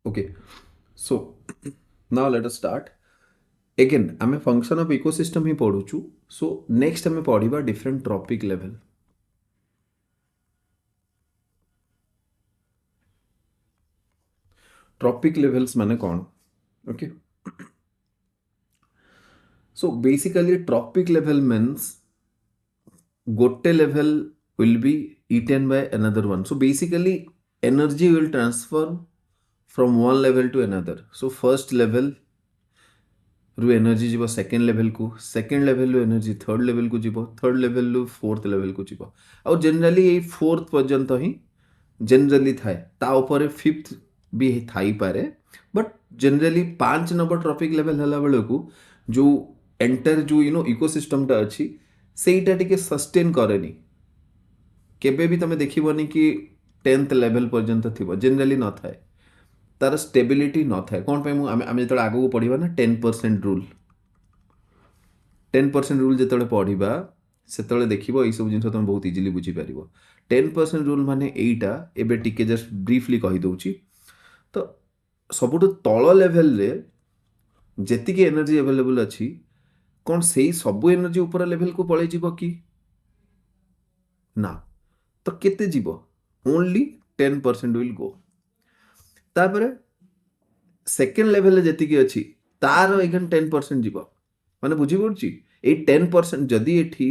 Okay, so now let us start. Again, आम function of ecosystem ही पढ़ुचु. So next आम पढ़ा different trophic level. Trophic levels माने कौन? Okay, so basically trophic level means गोटे level will be eaten by another one. So basically energy will transfer from one level to another. So first level रू energy जीव second level को, second level रू energy third level को जीव, third level रू fourth level को जीव. आउ जनरली ये फोर्थ पर्यंत ही जनरली थाए, ता ऊपर फिफ्थ भी थाई पारे. But generally 5 number trophic level हला बेले को जो एंटर जो इकोसिस्टम टा अच्छी सेटा टिके सस्टेन करेनी. केबे भी तमे देखिबनी कि 10th लेवल पर्यंत थिबो, जनरली न थाए. तार स्टेबिलिटी न थाए. कौन पे आम जो आगे को पढ़ा ना 10% रूल, 10% रूल जो पढ़ा से देखो ये सब जिन तुम बहुत इजिली बुझीपर. 10% रूल माने एटा एबे टिके जस्ट ब्रीफली कहीदे. तो सबुठ तल लेवल रे जेतिकी एनर्जी अवेलेबल अच्छी कौन से सब एनर्जी ऊपर लेवल को पड़े जीव कि ना? तो केते जीव? Only 10% will go. तापर सेकेंड लेवल जी अच्छी तार एगेन 10% जीव. माने बुझी पड़ी ये 10% जदि एठी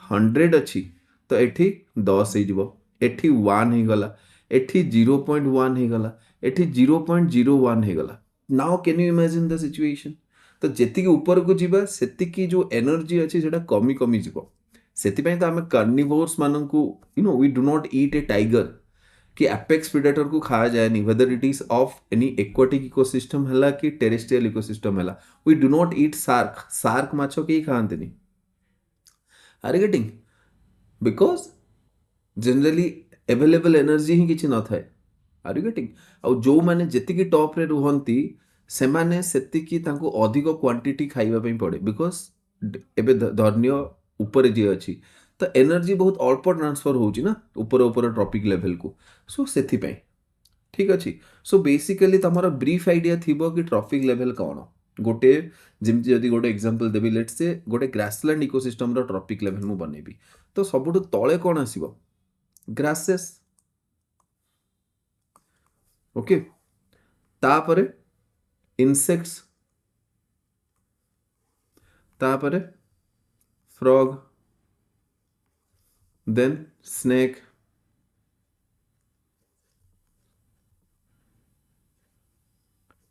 100 अच्छी तो एठी 10 हो, एठी 1 हो गला, एठी 0.1 हो गला, एठी 0.01 हो गला. Now can you imagine the situation? तो जेतिकी ऊपर को जीवा सेतिकी जो एनर्जी अच्छी सेटा कमी कमी जीव. सेतिपई तो आमे कार्निवोर्स माननकु we do not eat a tiger कि एपेक्स प्रेडेटर को खाया जाएनी, whether it is of any aquatic ecosystem है कि टेरेस्ट्रियल इकोसिस्टम है. We do not eat shark. Shark माछ कहीं खाते. Are you getting? Because generally available energy ही किसी न थाए. Are you getting? आउ जो मैंने जेतिकी टॉप रे रुहंती सेमाने सेतिकी तांको अधिक क्वांटिटी खाइबा पई पड़े. बिकॉज एबे धर्निय ऊपर जी अच्छी तो एनर्जी बहुत अल्प ट्रांसफर होची ना ऊपर ऊपर ट्रॉपिक लेवल को. सो सेथि पई ठीक अच्छी. सो बेसिकली तुम ब्रीफ आइडिया थी कि ट्रॉपिक लेवल कौन. गोटे जमी जदि गोटे एग्जांपल देवी, लेट्स से गोटे ग्रासलैंड इकोसिस्टम रो ट्रॉपिक लेवल मु बनेबी तो सबुठ तले कौन आसीबो? ग्रासेस. ओके, तापरे इंसेक्ट्स, तापरे फ्रॉग, देन स्नेक,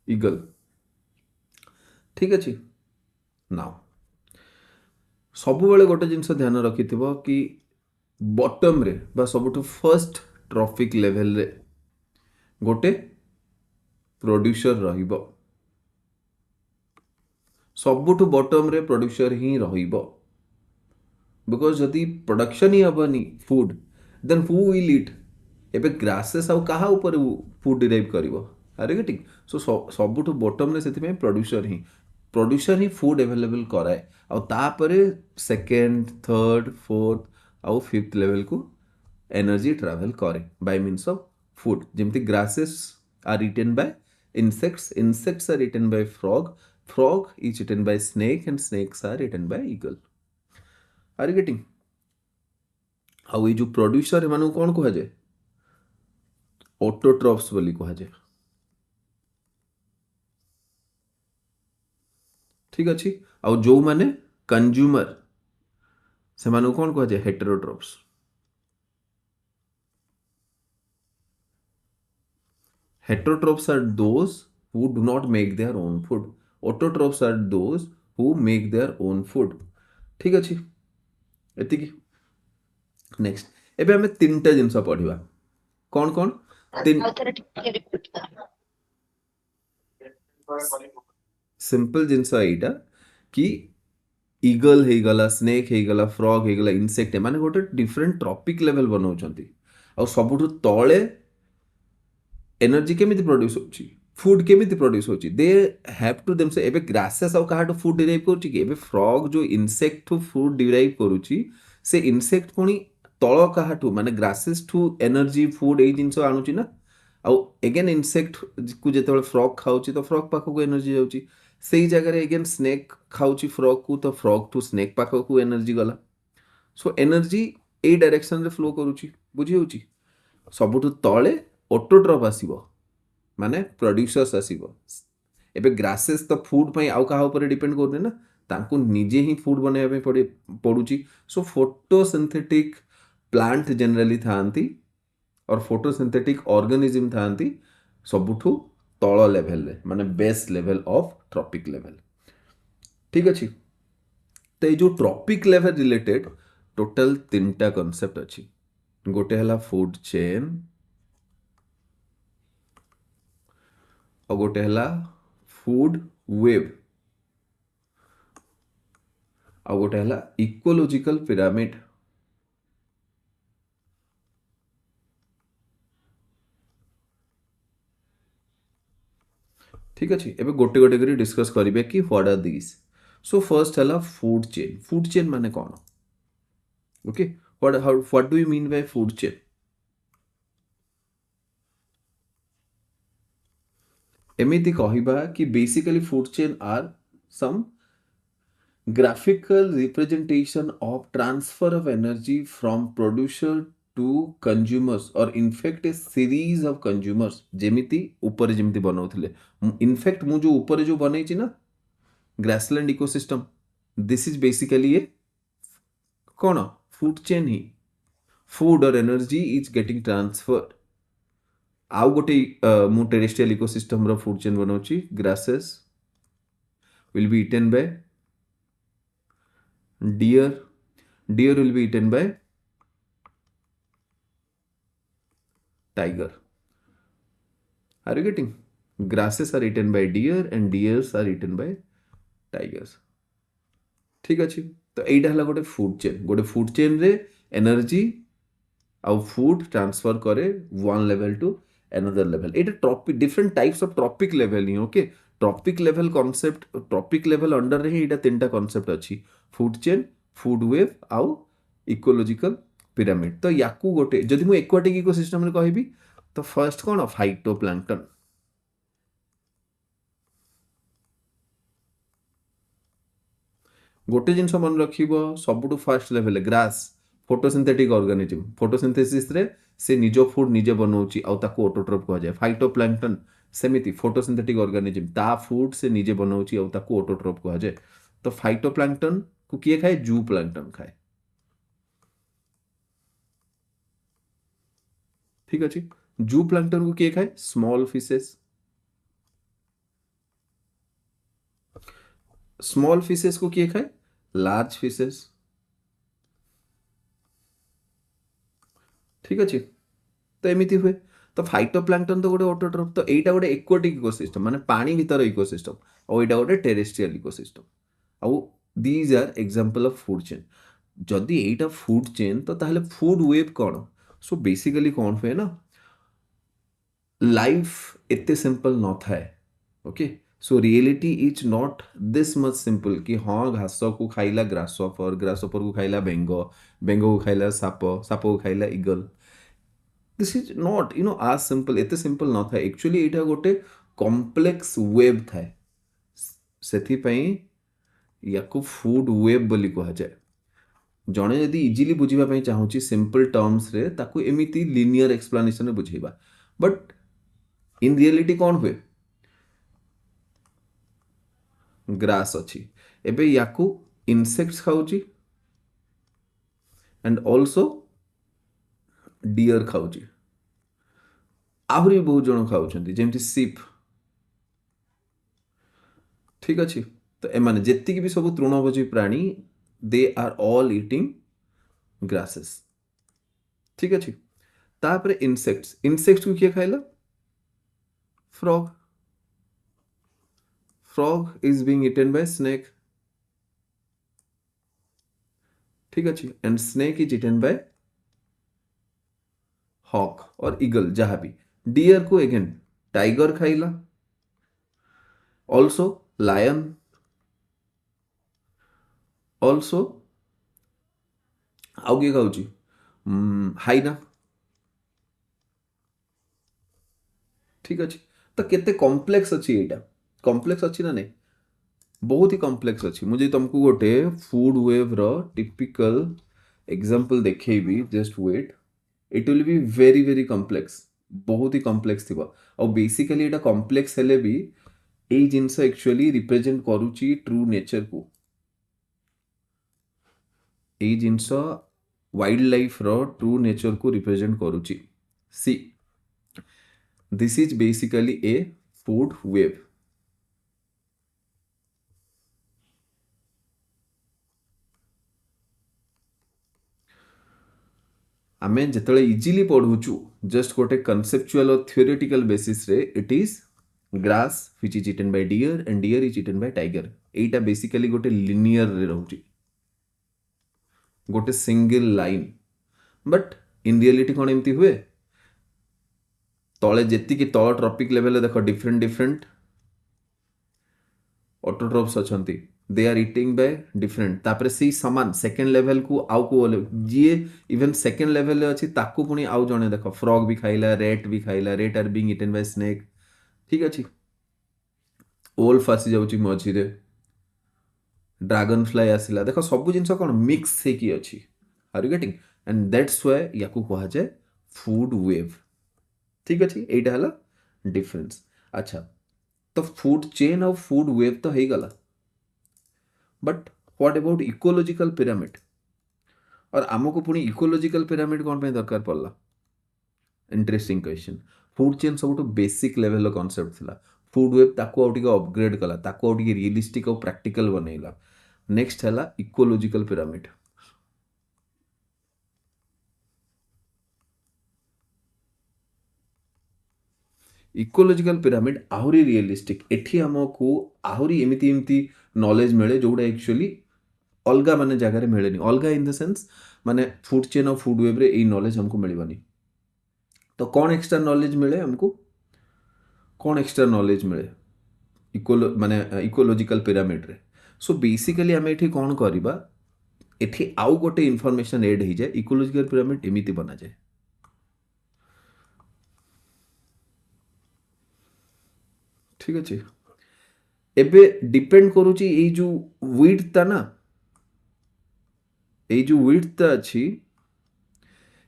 ईगल. ठीक अच्छे. नाउ सब गोटे जिनस ध्यान रखि कि बॉटम रे बा सबुठ फर्स्ट ट्रॉपिक लेवल रे गोटे प्रोड्यूसर रहिबो. सबुठ बॉटम रे प्रोड्यूसर ही रहिबो. बिकॉज जदि प्रोडक्शन ही हेनी food then who will eat? एबे ग्रासेस आउ कहा ऊपर फूड डिराइव करिवो? Are you getting? सो सबुठ बॉटम रे सेति में प्रोड्यूसर ही फूड अवेलेबल कराए. आउ तापरे सेकेंड, थर्ड, फोर्थ आउ फिफ्थ लेवल को एनर्जी ट्रैवल करे बाय मीन्स ऑफ फूड. जेमती grasses are eaten by insects, insects are eaten by frog, frog is eaten by snake and snakes are eaten by eagle. Are you getting? ଆଉ ଏଇ ଯୋଉ producer ଏମାନଙ୍କୁ କ'ଣ କୁହାଯାଏ? ଅଟୋଟ୍ରଫ୍ସ ବୋଲି କୁହାଯାଏ. ଠିକ ଅଛି. ଆଉ ଯୋଉମାନେ କନଜ୍ୟୁମର ସେମାନଙ୍କୁ କ'ଣ କୁହାଯାଏ? ହେଟେରୋଟ୍ରଫ୍ସ. Heterotrophs are those who do not make their own food. Autotrophs are those who make their own food. ठीक अच्छे. एतिकी. नेक्स्ट एबे हमें तीनटा जिनस पढ़िबा. कौन कौन? तीन सिंपल जिनस एटा कि ईगल हे गला, स्नेक हे गला, फ्रॉग हे गला, इंसेक्ट माने गोटे डिफरेंट ट्रॉपिक लेवल बनाउछंती. आ सबुठु तळे एनर्जी केमिति प्रोड्यूस होची, फूड केमिति प्रोड्यूस होची, दे हैव टू देम से. एबे ग्रासेस आउ काहाटू फूड डिराइव करूची कि? एबे फ्रॉग जो इंसेक्ट टू फूड डिराइव करूची से इंसेक्ट पुणी तळ काहाटू माने ग्रासेस टू एनर्जी फूड ए जिंस आणुची ना. आउ एगेन इनसेक्ट को जिते फ्रग खाऊँ तो फ्रग पाखक एनर्जी जाऊँगी से जगह एगेन स्नेक खाऊँ फ्रग को तो फ्रग टू स्नेक पाखक एनर्जी गला सो एनर्जी ए डायरेक्शन रे फ्लो करुच्ची बुझी होची सबुठु तले ऑटोट्रॉप आसीबो माने प्रोड्यूसर्स आसीबो एबे ग्रासेस तो फूड पई आउ काहा ऊपर डिपेंड करने ना तांको निजे ही फूड बनाइबा पई पड़ुची सो फोटोसिंथेटिक प्लांट जनरली थांती और फोटोसिंथेटिक ऑर्गेनिज्म थांती सबुठु तଳ लेवल रे माने base level of trophic level ठीक अछि तो ये जो ट्रॉपिक लेवल रिलेटेड टोटल तीनटा कॉन्सेप्ट अछि गोटे हला फूड चेन और गोटे हला फूड वेब और गोटे हला इकोलॉजिकल पिरामिड ठीक अच्छे एबे गोटे गोटे करी डिस्कस करिवे कि what are this so first हला फूड चेन माने कौन okay what do you mean by food chain एमिति कहिबा कि basically food chain are some graphical representation of transfer of energy from producer to consumers or in fact a series of consumers जेमिति ऊपर जेमिति बनाउथिले in fact मु जो ऊपर जो बनैछि ना grassland ecosystem this is basically a कौन फूड चेन ही food और एनर्जी इज गेटिंग ट्रांसफर्ड आउ गोटे मु टेरेस्ट्रियल इकोसिस्टम रो फूड चेन बनाउछि grasses will be eaten by deer will be eaten by tiger are you getting grasses are eaten by deer and deers are eaten by tigers ठीक अच्छे तो यहीटा है गोटे फूड चेन रे energy आउ फूड ट्रांसफर करे one level to another level एटा trophic different types of trophic level ही okay trophic level concept trophic level under रे ही एटा तीनटा कॉन्सेप्ट अछि फूड चेन फूड वेव आउ इकोलॉजिकल पिरामिड तो याकू गोटे जदि मु एक्वाटिक इकोसिस्टम रे कहबी तो फर्स्ट कोन फाइटोप्लैंक्टन गोटे जिनस मन रखिबो सबुठु first level grass photosynthetic organism photosynthesis रे से निजो फूड निजे बनाउची आउ ताको ऑटोट्रोफ कहा जाए फाइटोप्लैंक्टन सेमिति फोटोसिंथेटिक ऑर्गेनिज्म ता फूड से निजे बनाउची आउ ताको ऑटोट्रोफ कहा जाए तो फाइटोप्लैंक्टन को किए खाए जू प्लैंक्टन खाए ठीक अच्छे जू प्लैंक्टन को किए खाए स्मॉल फिशेस को किए खाए लार्ज फिशेस ठीक अच्छे तो एमती हुए तो फाइटोप्लैंक्टन तो गोटे ऑटोट्रोफ तो एटा गोटे एक्वाटिक इकोसिस्टम माने पानी भीतर इकोसिस्टम और एटा गोटे टेरेस्ट्रियल इकोसिस्टम आउ these are example of food chain जदि एटा फूड चेन तो ताहले फूड वेब कौन सो बेसिकली कौन हुए ना लाइफ एते सिंपल न थाए okay so reality is not this much simple कि हाँ घास को खाइला ग्रासऑफर को खाइला बेंगो को खाइला साप को खाइला इगल दिस इज नॉट आज सिंपल एते सिंपल न था एक्चुअली एटा गोटे कॉम्प्लेक्स वेब थाए सेथिपई याकू फूड वेब बोली कहा जाए जड़े जदि इजिली बुझापी चाहूँगी सिंपल टर्म्स रे ताकू एमिति लिनियर एक्सप्लेनेशन रे बुझेबा बट इन रियलिटी कौन हुए ग्रास अच्छी एबे याकू इनसेक्ट्स खाऊची एंड ऑल्सो डियर खाऊची आहरी बहुत जन खाऊछंती जेमती सीप ठीक अच्छे तो एमाने जेतिक भी सब तृणभोजी प्राणी they are all eating grasses ठीक अच्छे तापर इनसेक्ट्स को किए खाइला frog is being eaten by snake ठीक अच्छे and snake is eaten by hawk और ईगल जहां भी डियर को अगेन टाइगर खाइला ऑल्सो लायन ऑल्सो आउ किए खाऊची हाइना ठीक अच्छे तो केते कॉम्प्लेक्स अच्छी एटा कॉम्प्लेक्स अच्छी ना नहीं बहुत ही कॉम्प्लेक्स अच्छी मुझे तुमको गोटे फूड वेव रो टिपिकल एग्जांपल देखैबी just wait it will be very very complex बहुत ही कॉम्प्लेक्स थिबा और बेसिकली एटा कॉम्प्लेक्स हेले भी एई जिंस एक्चुअली रिप्रेजेंट करूची ट्रू नेचर को एई जिंस वाइल्ड लाइफ रो ट्रू नेचर को रिप्रेजेंट करूची see this is basically a food web आमे जेतले इजीली पढ़ुचु जस्ट गोटे कॉन्सेप्चुअल और थियोरेटिकल बेसिस रे it is grass which is eaten by deer and deer is eaten by tiger एटा बेसिकली गोटे लिनियर रे रहउची गोटे single line but in reality कौन एमती हुए तले जेति की तल ट्रॉपिक लेवल देखो डिफरेंट डिफरेंट ऑटोट्रॉप्स अछंती they are eating by different तापर सी समान सेकंड लेवल को आउ को जीए इवन सेकंड लेवल ले अछि ताकू पुनी आउ जणे देखो फ्रॉग भी खाइला rat are being eaten by snake ठीक अछि ओल फासी जाउची मझी रे ड्रैगन फ्लाई आसिला देखो सब जिंस कोन मिक्स हे की अछि are you getting and that's why याकू कहा जाय फूड वेव ठीक अछि एटा हला डिफरेंस अच्छा तो food chain of food web तो हे गला but what about ecological pyramid और आमको पुणी इकोलॉजिकल पिरामिड कौन पे दरकार पड़ला इंटरेस्टिंग क्वेश्चन फूड चेन सब बेसिक लेवल कॉन्सेप्ट थिला फूड वेब ताको आउ टिके अपग्रेड कला ताको आउ टिके रियलिस्टिक और प्रैक्टिकल बनेला नेक्स्ट हैला इकोलॉजिकल पिरामिड इकोलॉजिकल पिरामिड आहुरी रियलिस्टिक एठी हमको आहुरी एमिति एमिति नॉलेज मिले जोड़ा एक्चुअली अलगा माने जगह मिले अलगा इन द सेंस माने फूड चेन और फूड वेब रे ए नॉलेज हमको मिलवानी तो कौन एक्स्ट्रा नॉलेज मिले हमको कौन एक्स्ट्रा नॉलेज मिले माने इकोलॉजिकल पिरामिड रे सो बेसिकली आम एठी कौन करबा एठी आउ गोटे इनफॉरमेशन ऐड हो जाए इकोलॉजिकल पिरामिड एमिति बना जाए ठीक अच्छे एबे डिपेंड करूची ए जो विड्थ ता ना ए जो विड्थ ता अछि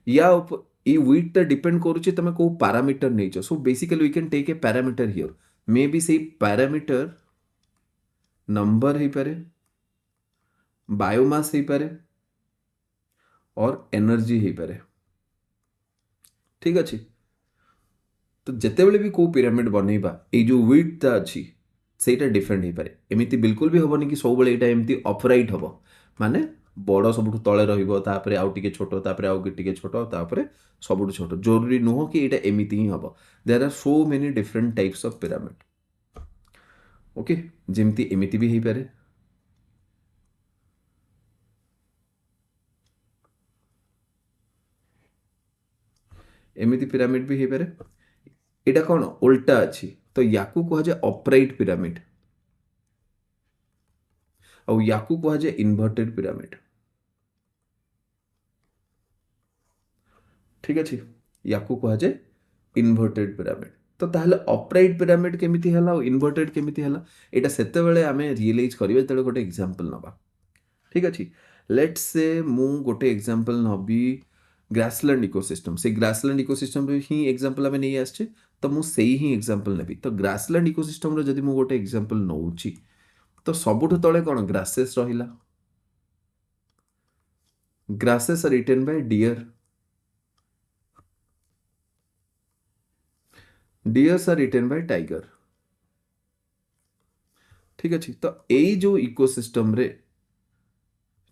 या ए विड्थ ता डिपेंड करूची तमे को parameter nature so basically we can take a parameter here maybe say parameter number ही पारे बायोमास ही पारे और एनर्जी ही पारे ठीक अच्छे तो जिते बड़े भी को पिरामिड बनइबा ए जो विड्थ ता अछि सेटा डिफरेंट हो पारे एमिति बिल्कुल भी हबनी कि सब बेले एटा एमिति अपराइट हबो माने बड़ सबुठ तले रहिबो तापरे आउ टिके छोटो तापरे आउ टिके छोटो तापरे सबुठ छोटो जरूरी नुह कि एटा एमिति ही हबो there are so many different types of pyramid okay जेमिति एमिति भी हो पारे एमिति पिरामिड भी हो पारे एटा कौन उल्टा अछि तो याकू कह जाए अपराइट पिरामिड और याकू कह जाए इन्वर्टेड पिरामिड ठीक अच्छे याकू कह जाए इन्वर्टेड पिरामिड तो ताहले अपराइट पिरामिड केमिति हला और इन्वर्टेड केमिति हला एटा सेते बेले आमे रियलाइज करिवे तळे गोटे एग्जांपल नबा ठीक अछि लेट्स से मु गोटे एग्जांपल नबी ग्रासलैंड इकोसिस्टम से ग्रासलैंड इकोसिस्टम रे ही एग्जांपल आमे नै आछे तो मु सेही ही एग्जांपल नेबी तो ग्रासलैंड इकोसिस्टम रे जदि मु गोटे एग्जांपल नउची तो सबुठ तळे कोन ग्रासेस रहिला grasses are eaten by deer deers are eaten by tiger ठीक अच्छे तो यही जो इकोसिस्टम रे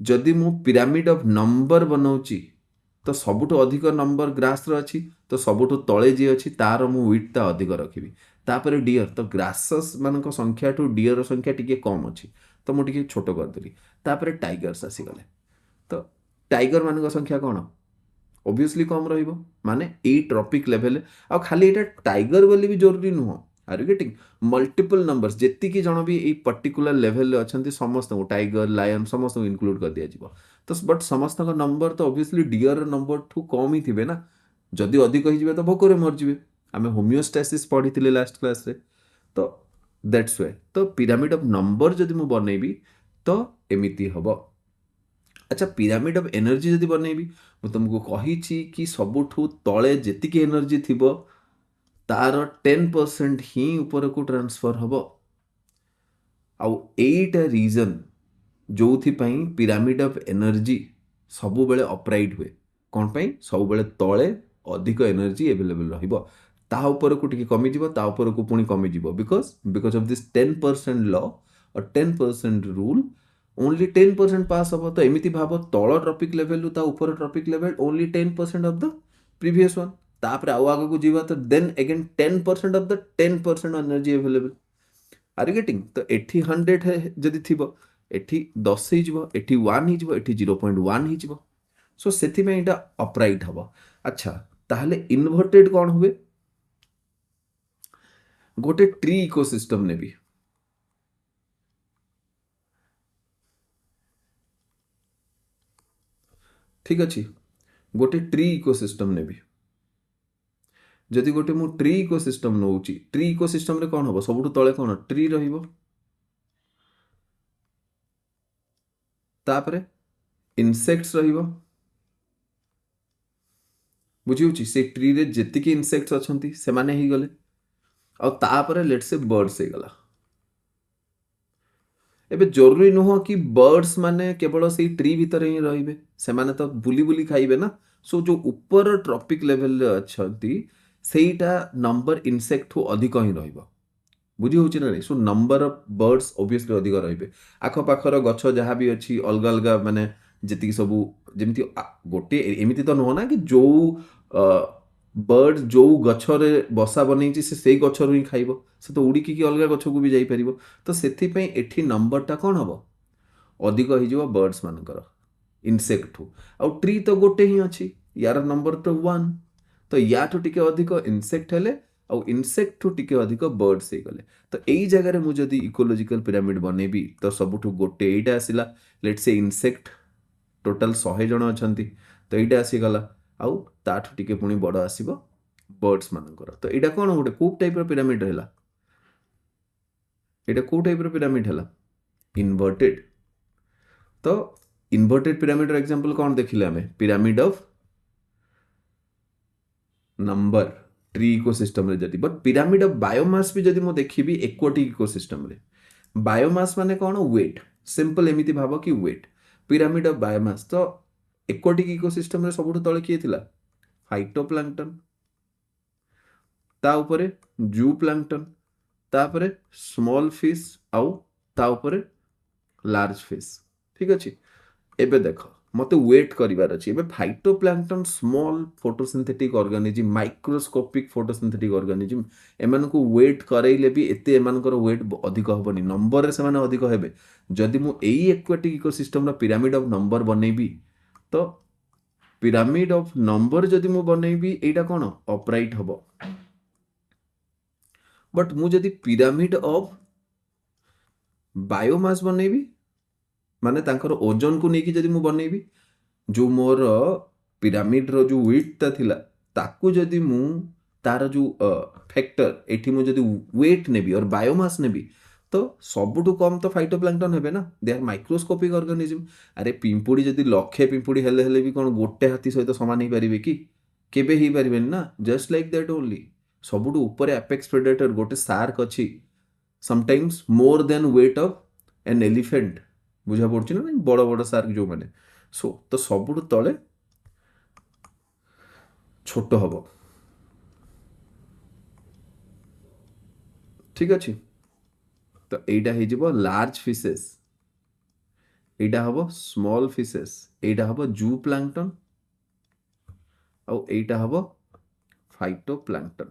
जदि मु पिरामिड ऑफ नंबर बनाऊची तो सबुठ अधिक नंबर ग्रास रो अछि तो सबुठ तळे जे अछि तार मु विड्थ ता अधिक रखिबी तापर डियर तो ग्रासस मानक संख्या टू डियर संख्या टिके कम अछि तो मु टिके छोटो कर देली तापर टाइगर्स आसी गले तो टाइगर मानक संख्या कोन ऑब्वियसली कम रहिबो माने ए ट्रॉपिक लेवल आ खाली एटा टाइगर बोली भी जरूरी नुह are you getting multiple numbers जेति की जण भी ए पर्टिकुलर लेवल अछंती समस्त टाइगर लायन समस्त इंक्लूड कर दिया जिवो तो बट समस्त का नंबर तो ऑब्वियसली डियर नंबर ठू कम ही थिबे ना जदि अधिक ही जिवे तो भोकरे मर जिवे आम होमियोस्टासिस पढ़ी लास्ट क्लास रे। तो दैट्स वे तो पिरामिड ऑफ नंबर जदि मु बनैबी तो एमिति हबो। अच्छा पिरामिड ऑफ एनर्जी जदि बनैबी मु तुमको कहिछि कि सबुठु तळे जेतिकी एनर्जी थिबो तार 10% ही ऊपर को ट्रांसफर हबो। आउ एटा रीजन जोथिपाई पिरामिड ऑफ एनर्जी सबुबेले अपराइट हुए कौन पाई सबुबेले तळे अधिक एनर्जी एवेलेबल रहिबो ता ऊपर को टिके कमी जिवो ता ऊपर को पुणी कमी जिवो बिकॉज ऑफ दिस 10% लॉ और 10% रूल ओनली 10% पास हबो। तो एमिति भाबो तळ ट्रॉपिक लेवल ता ऊपर trophic level only 10% of the previous one तापर आउ आगो को जिवा तो then again 10% of the 10% energy available are you getting. तो एठी 100 है जदि थिबो एठी 10 ही जिवो एठी 1 ही जिवो एठी 0.1 ही जिवो सो सेथि में एटा अपराइट हबो। अच्छा ताहले इन्वर्टेड कौन हुए गोटे ट्री इकोसिस्टम ने भी ठीक अच्छी गोटे ट्री इकोसिस्टम ने भी जदि गोटे मु ट्री इकोसिस्टम नौची ट्री इकोसिस्टम रे कौन हबो सबुठु तळे कौन ट्री रहिबो तापरे इनसेक्ट्स रहिबो बुझिउची से ट्री रे जेतिकी इनसेक्ट्स अछंती से माने ही गले और तापरे लेट्स से बर्ड्स हे गला। एबे जरूरी नुह कि बर्ड्स माने केवल से ट्री भीतर ही रहिबे से माने तो बुली बुली खाइबे ना सो जो ऊपर ट्रॉपिक लेवल रे अछंती सेटा नंबर इनसेक्ट हो अधिक ही रहिबो बुझी होची ना नहीं so number of birds obviously अधिक रहिबे आख पाखर गछ जहाँ भी अच्छी अलग अलग माने जेतिकी सबू जेमती गोटे एमिति तो नुह ना कि जो बर्ड जो गछरे बसा बनैछि से सेई गछरु ही खाइबो से तो उड़ी की अलग गछ को भी जाई परिबो तो सेथि पई एठी नंबर टा कोन हबो अधिक ही जो बर्ड्स मानकर इनसेक्ट हो आउ ट्री तो गोटे ही अछि यार नंबर तो 1 तो या तो टिके अधिक इनसेक्ट हेले आउ इनसेक्ट ठू टिके अधिक बर्ड्स हे गले तो एई जगह रे मु जदी इकोलॉजिकल पिरामिड बनेबी तो सबुठू गोटे एटा आसिला लेट्स से इनसेक्ट टोटल 100 जण अछंती तो एटा आसी गला आउ ताठू टिके पुणी बड़ आसीबो बर्ड्स मानकर तो एटा कोन गोटे को टाइप रो पिरामिड हैला एटा को टाइप रो पिरामिड हैला इन्वर्टेड। तो इन्वर्टेड पिरामिड रो एग्जांपल कोन देखिले हमें pyramid of number tree ecosystem रे जदी बट पिरामिड ऑफ बायोमास भी जदी मो देखिबी एक्वाटिक इकोसिस्टम रे बायोमास माने कोन वेट सिंपल एमिति भाबो कि वेट पिरामिड ऑफ बायोमास तो एक्वाटिक इकोसिस्टम रे सबुठु तळे किए थिला फाइटोप्लैंक्टन ता ऊपरे जू प्लैंक्टन तापरे स्मॉल फिश आउ ता ऊपरे लार्ज फिश ठीक अछि। एबे देखो मते वेट करिवार अछि एबे phytoplankton small photosynthetic organism microscopic photosynthetic organism एमान को वेट करैले भी एते एमानकर वेट अधिक हबनी नंबर रे सेमाने अधिक हेबे जदि मु एई एक्वाटिक इकोसिस्टम रा पिरामिड ऑफ नंबर बनेबी तो पिरामिड ऑफ नंबर जदि मु बनेबी एटा कोन अपराइट हबो बट मु जदि पिरामिड ऑफ बायोमास बनेबी माने तांकर ओजन को नेकी जदि मु बनेबी जो मोर पिरामिड रो जो वेट ता थिला ताकू जदि मु तार जो फैक्टर एठी मु जदि वेट नेबी और बायोमास नेबी तो सबुठु कम तो फाइटोप्लैंक्टन हेबे ना दे आर माइक्रोस्कोपिक ऑर्गेनिज्म अरे पिंपुड़ी जदि लक्षे पिंपुड़ी हेले हेले भी कोन गोटे हाथी सहित समान ही परिबे कि केबे ही परिबेन ना जस्ट लाइक दैट ओनली सबुठु ऊपर एपेक्स प्रेडेटर गोटे शार्क अछि sometimes more than weight of an elephant बुझा पड़छि ना बड़ बड़ शार्क जो माने सो तो सबुठु तळे छोट हबो ठीक अछि। तो एटा हे जिवो लार्ज फिशेस एटा हबो स्मॉल फिशेस एटा हबो जू प्लैंक्टन और एटा हबो फाइटोप्लैंक्टन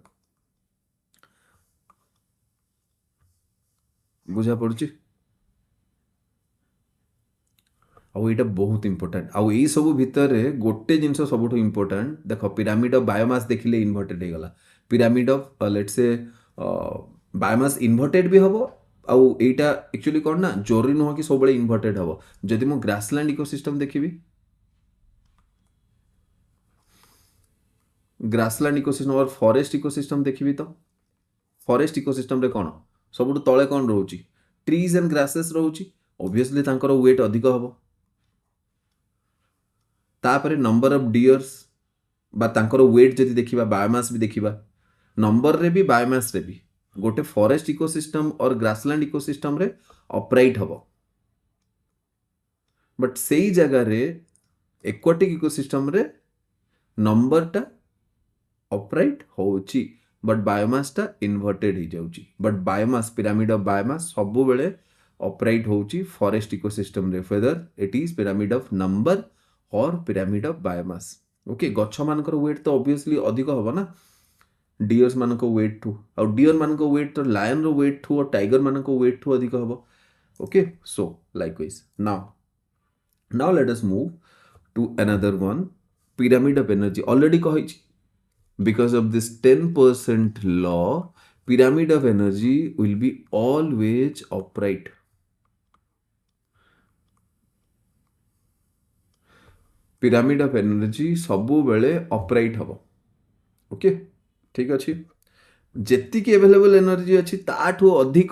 बुझा पड़छि आउ एटा बहुत इंपोर्टेंट आउ एई सब भितर गोटे जिंस सबुठु इंपोर्टेंट देखो पिरामिड ऑफ बायोमास देखिले इन्वर्टेड हे गला pyramid of let's say biomass inverted भी हबो आउ एटा एक्चुअली कोन ना जरूरी न हो कि सब बळे इन्वर्टेड हबो जदि मो ग्रासलैंड इकोसिस्टम देखिबी ग्रासलैंड इकोसिस्टम और फॉरेस्ट इकोसिस्टम देखिबी तो फॉरेस्ट इकोसिस्टम रे कोन सबुठु तळे कोन रहउची ट्रीज एंड ग्रासेस रहउची ऑब्वियसली तांकर वेट अधिक हबो तापरे नंबर ऑफ डियर्स बा तांकर वेट जदि देखिबा बायोमास भी देखिबा नंबर रे भी बायोमास रे भी गोटे फॉरेस्ट इकोसिस्टम और ग्रासलैंड इकोसिस्टम रे ऑपरेट हबो बट सेई जगह रे एक्वाटिक इकोसिस्टम रे नंबर टा ऑपरेट होउची बट बायोमास टा इन्वर्टेड ही जाउची but biomass pyramid of biomass सबु बेले ऑपरेट होउची फॉरेस्ट इकोसिस्टम रे further it is pyramid of number और पिरामिड ऑफ बायोमास ओके गच्छ मानकर वेट तो ऑब्वियसली अधिक हबो ना डियर्स मानको वेट टू और डियर मानको वेट तो लायन रो वेट टू और टाइगर मानको वेट टू अधिक हबो okay so likewise now let us move to another one pyramid of energy already कहिछि because of this 10% law pyramid of energy will be always upright pyramid of energy सबु बेले upright हबो okay ठीक अछि जेतिकी available energy अछि ताठू अधिक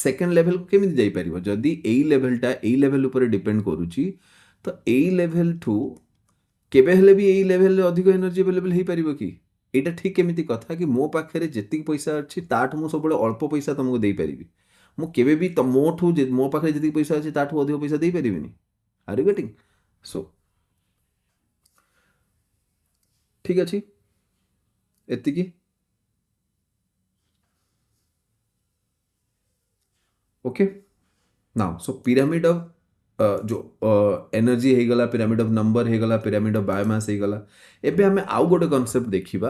second level को केमिति जाई परिबो जदी एई लेवलटा एई लेवल ऊपर डिपेंड करूची तो एई लेवल ठू केबे हेले भी एई लेवल रे अधिक एनर्जी अवेलेबल हेई परिबो कि एटा ठीक केमिति कथा कि मो पाखरे जेतिक पैसा अछि ताठू मो सबले अल्प पैसा तुमको देई परिबी मो केबे भी त मोठू मो पाखरे जेतिक पैसा अछि ताठू अधिक पैसा देई परिबिनी आर यू गेटिंग सो ठीक अछि एतिकी okay now so pyramid of जो एनर्जी हे गला पिरामिड ऑफ नंबर हे गला पिरामिड ऑफ बायोमास हे गला एबे हमें आउ गोटे कांसेप्ट देखिबा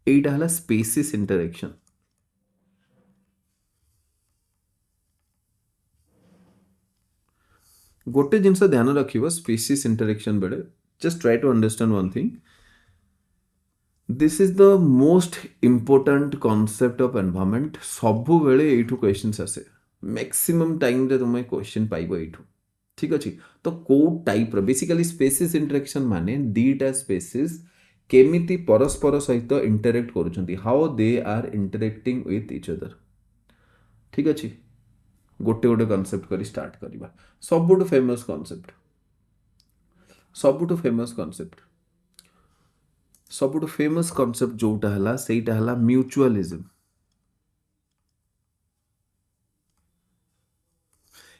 एटा हला स्पेसिस इंटरेक्शन गोटे जिनस ध्यान रखिबो स्पेसिस इंटरेक्शन बेले just try to understand one thing this is the most important concept of environment सबु बेले एठू क्वेश्चंस आसे मैक्सिमम टाइम रे तुम क्वेश्चन पाइबो एठू ठीक अछि तो को टाइप रो बेसिकली स्पेसिस इंटरेक्शन माने दीटा स्पेसिस केमिति परस्पर सहित इंटरेक्ट करूछंती how they are interacting with each other ठीक अछि गोटे गोटे कांसेप्ट करी स्टार्ट करबा सबुठु फेमस कांसेप्ट जोटा हला सेटा हला म्यूचुअलिज्म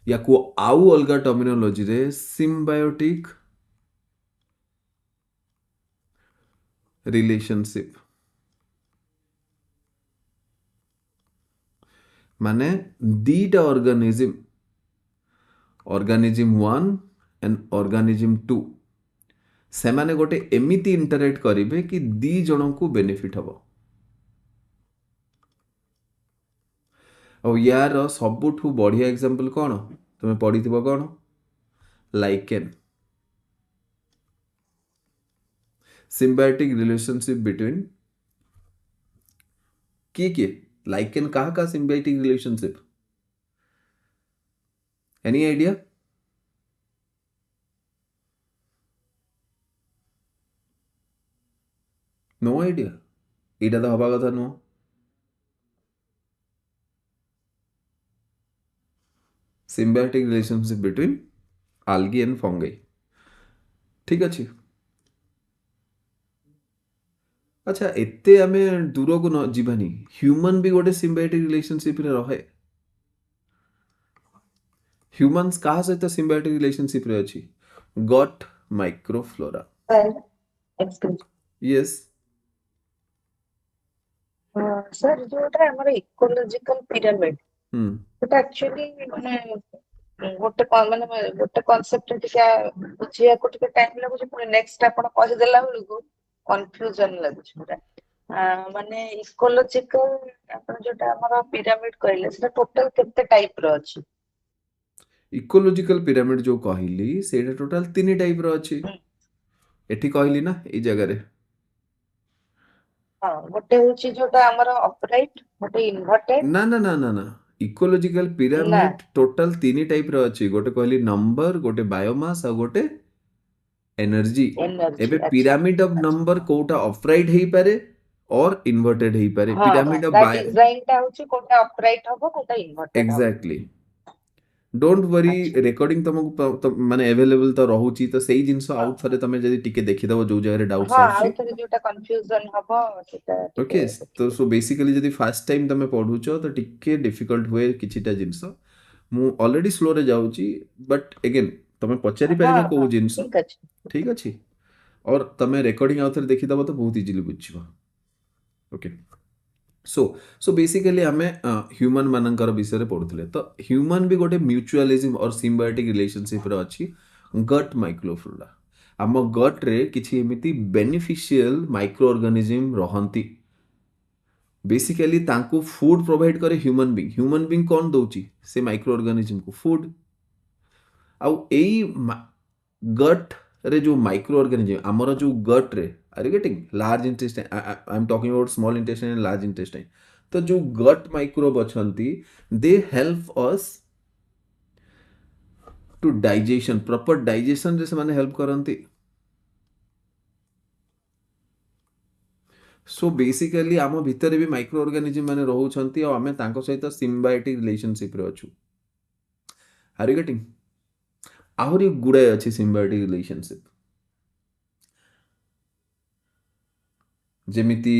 या को आउ अलगा टर्मिनोलॉजी रे सिम्बायोटिक रिलेशनशिप माने दीटा ऑर्गेनिज्म 1 एंड ऑर्गेनिज्म 2 से माने गोटे एमिति इंटरेक्ट करिवे कि दी जणों को बेनिफिट हबो और यार सबुठु बढ़िया एग्जांपल कौन तुम पढ़िथिबो कौन लाइकेन सिम्बायोटिक रिलेशनशिप बिटवीन किए लाइकेन कहा symbiotic relationship any idea no idea एटा तो हवा कथा नुह symbiotic relationship between algae and fungi ठीक अछि अच्छा एते आमे दूर को न जीवानी ह्यूमन भी गोटे symbiotic relationship रे रहे ह्यूमंस कहा सहित symbiotic relationship रे अछि गॉट माइक्रोफ्लोरा यस सर जोटा हमर इकोलॉजिकल पिरामिड तो एक्चुअली माने गोटे माने गोटे कांसेप्ट टिका बुझिया को टिका टाइम लागो जे पुनी नेक्स्ट आपण कहि देला बेलको कंफ्यूजन लागो पूरा माने इकोलॉजिकल आपण जोटा हमर पिरामिड कहले सेटा टोटल केते टाइप रो अछि इकोलॉजिकल पिरामिड जो कहली सेटा टोटल 3 टाइप रो अछि एठी कहली ना ई जगह रे हां गोटे होची जोटा हमर ऑपरेट गोटे इन्वर्टेड ना ना ना ना ना इकोलॉजिकल पिरामिड टोटल 3 टाइप रो अछि गोटे कहली नंबर गोटे बायोमास और गोटे एनर्जी एनर्जी एबे अच्छा पिरामिड ऑफ अच्छा नंबर कोटा अपराइट हेई पारे और इन्वर्टेड हेई पारे हाँ हाँ पिरामिड ऑफ ତା बाय ଡିଜାଇନଟା ହଉଛି କୋଉଟା ଅପରାଇଟ ହବ କୋଉଟା ଇନଭର୍ଟେଡ ହବ एग्जैक्टली डोंट वरी ଆଚ୍ଛା रेकॉर्डिंग तुमको माने अवेलेबल तो रहउची तो सेही जिंस ହଁ आउट ହଁ थरे तमे जदी टिके देखिदबो जो जगह डाउट्स ହଁ ଆଉ आउची ଥରେ ଯୋଉଟା କନଫ୍ୟୁଜन ହବ ସେଟା ଟିକେ ओके तो ଦେଖିବେ सो बेसिकली जदी फर्स्ट टाइम तमे पढुछ तो टिके डिफिकल्ट हुए किछिटा जिंस मु ऑलरेडी स्लो रे जाउची बट अगेन तमे पचारि ହଁ परिबो ହଁ को जिंस ଠିକ ଅଛି ठीक अछि और तमे रेकॉर्डिंग आउट थरे देखिदबो तो बहुत इजीली बुझिबो ओके सो सो बेसिकली आमे ह्यूमन मानकर विषय पढ़ुଥିଲେ तो ह्यूमन भी गोटे म्यूचुअलिज्म और सिम्बायोटिक रिलेशनशिप रे अछि गट माइक्रोफ्लोरा आम गट रे किछि एमिति बेनिफिशियल माइक्रो ऑर्गेनिज्म रहंती बेसिकली तांको फूड प्रोवाइड करे ह्यूमन बीइंग कौन दउची से माइक्रो ऑर्गेनिज्म को फूड आउ एई गट रे जो माइक्रो ऑर्गेनिज्म हमर जो गट रे are you getting large intestine I am talking about small intestine and large intestine तो जो गट माइक्रोब अछंती they help us to digestion proper digestion रे से माने हेल्प करंती सो बेसिकली आम भितर भी माइक्रो ऑर्गेनिज्म माने रहउछंती और आमे तांको सहित सिम्बायोटिक रिलेशनशिप रे अछु आर यू गेटिंग आहुरी गुड़ाए अच्छी सिम्बायोटिक रिलेशनशिप जेमिति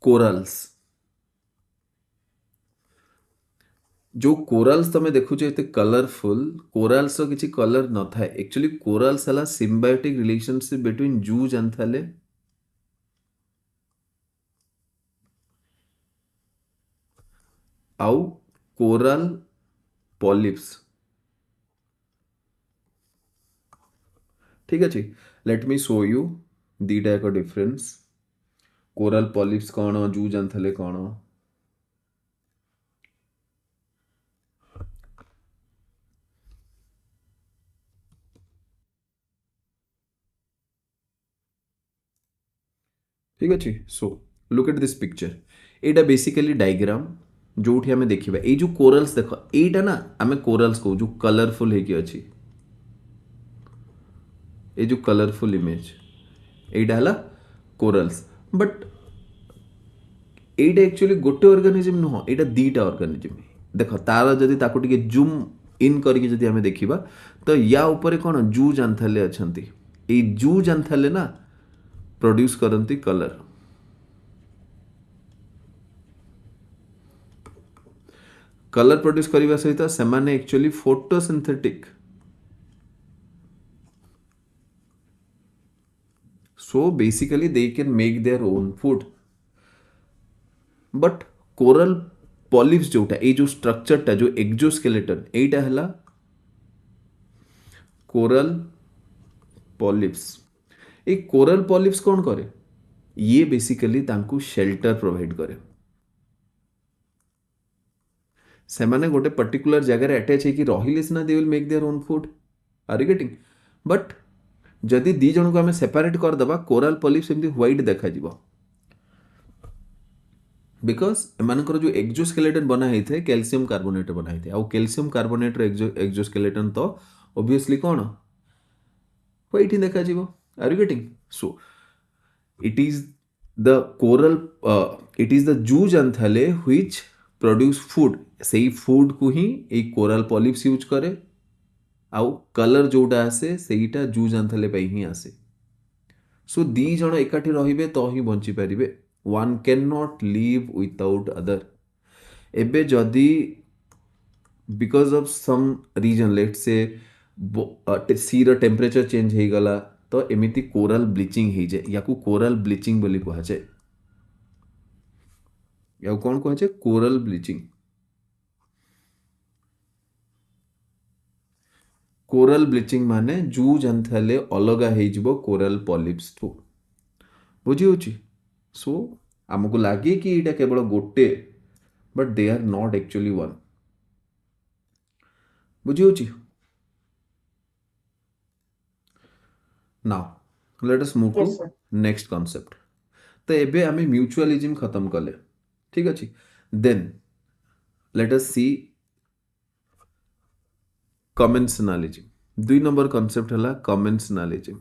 कोरल्स जो कोरल्स तमे देखुछ एते कलरफुल कोरल्स रो किछि कलर न थाए एक्चुअली कोरल्स हला सिम्बायोटिक रिलेशनशिप बिटवीन जूज एंथाले आउ कोरल पॉलिप्स ठीक अछि लेट मी शो यू दीटा एक डिफरेंस कोरल पॉलिप्स कौन जूज एंथाले कौन ठीक अच्छे so look at this picture Etah basically diagram जोठी आमे देखिबा ए जो कोरल्स देखो एटा ना आमे कोरल्स को जो कलरफुल है कि अछि ए जो कलरफुल इमेज एटा हला कोरल्स बट एटा एक्चुअली गोटे ऑर्गेनिज्म नुह एटा दीटा ऑर्गेनिज्म देखो तार जदी ताको टिके जूम इन करके जदी आमे देखिबा तो या ऊपर कोन जू जानथले अछंती ए जू जानथले ना प्रोड्यूस करंती कलर कलर प्रोड्यूस करने सहित सेमाने actually photosynthetic so basically they can make their own food but coral polyps जोटा ए जो स्ट्रक्चर टा जो एक्सोस्केलेटन एटा हला कोरल पॉलिप्स ए कोरल पॉलिप्स कौन करे ये बेसिकली तांको शेल्टर प्रोवाइड करे सेमाने गोटे पर्टिकुलर जगह रे अटैच है कि रहिले सिना they will make their own food are you getting but जदि दी जन को आमे सेपरेट कर दबा कोरल पॉलिप्स एमती व्हाइट देखा जिवो बिकॉज एमानकर जो एक्सोस्केलेटन बना है कैल्शियम कार्बोनेट बना है आउ कैल्शियम कार्बोनेट एक्सोस्केलेटन तो ऑब्वियसली कौन व्हाइट ही देखा जिवो are you getting so it is the coral it is the zooxanthellae which produce food सेही फूड को ही एक कोरल पॉलिप्स यूज करे आउ कलर जोटा आसे सेहीटा जूज एंथैले पई ही आसे सो दी जण एकाठी रहिबे तो ही बंची परिबे one can not live without other एबे जदि because of some reason let say सी र टेम्परेचर चेंज हो गला तो एमिति कोरल ब्लीचिंग हो जाए या कोरल ब्लीचिंग बोली कहा जाए या कौन कहा जाए कोरल ब्लीचिंग कोरल ब्लीचिंग माने जूज एंथैले अलगा हो जिवो कोरल पॉलिप्स ठू बुझी होची सो आमको लगे कि एटा केवल गोटे but they are not actually one बुझी होची now let us move to yes sir next concept तो एबे आमे म्यूचुअलिज्म खत्म कले ठीक अछि देन लेट अस सी कमेंसनालिज्म दुई नंबर कॉन्सेप्ट हला कमेंसनालिज्म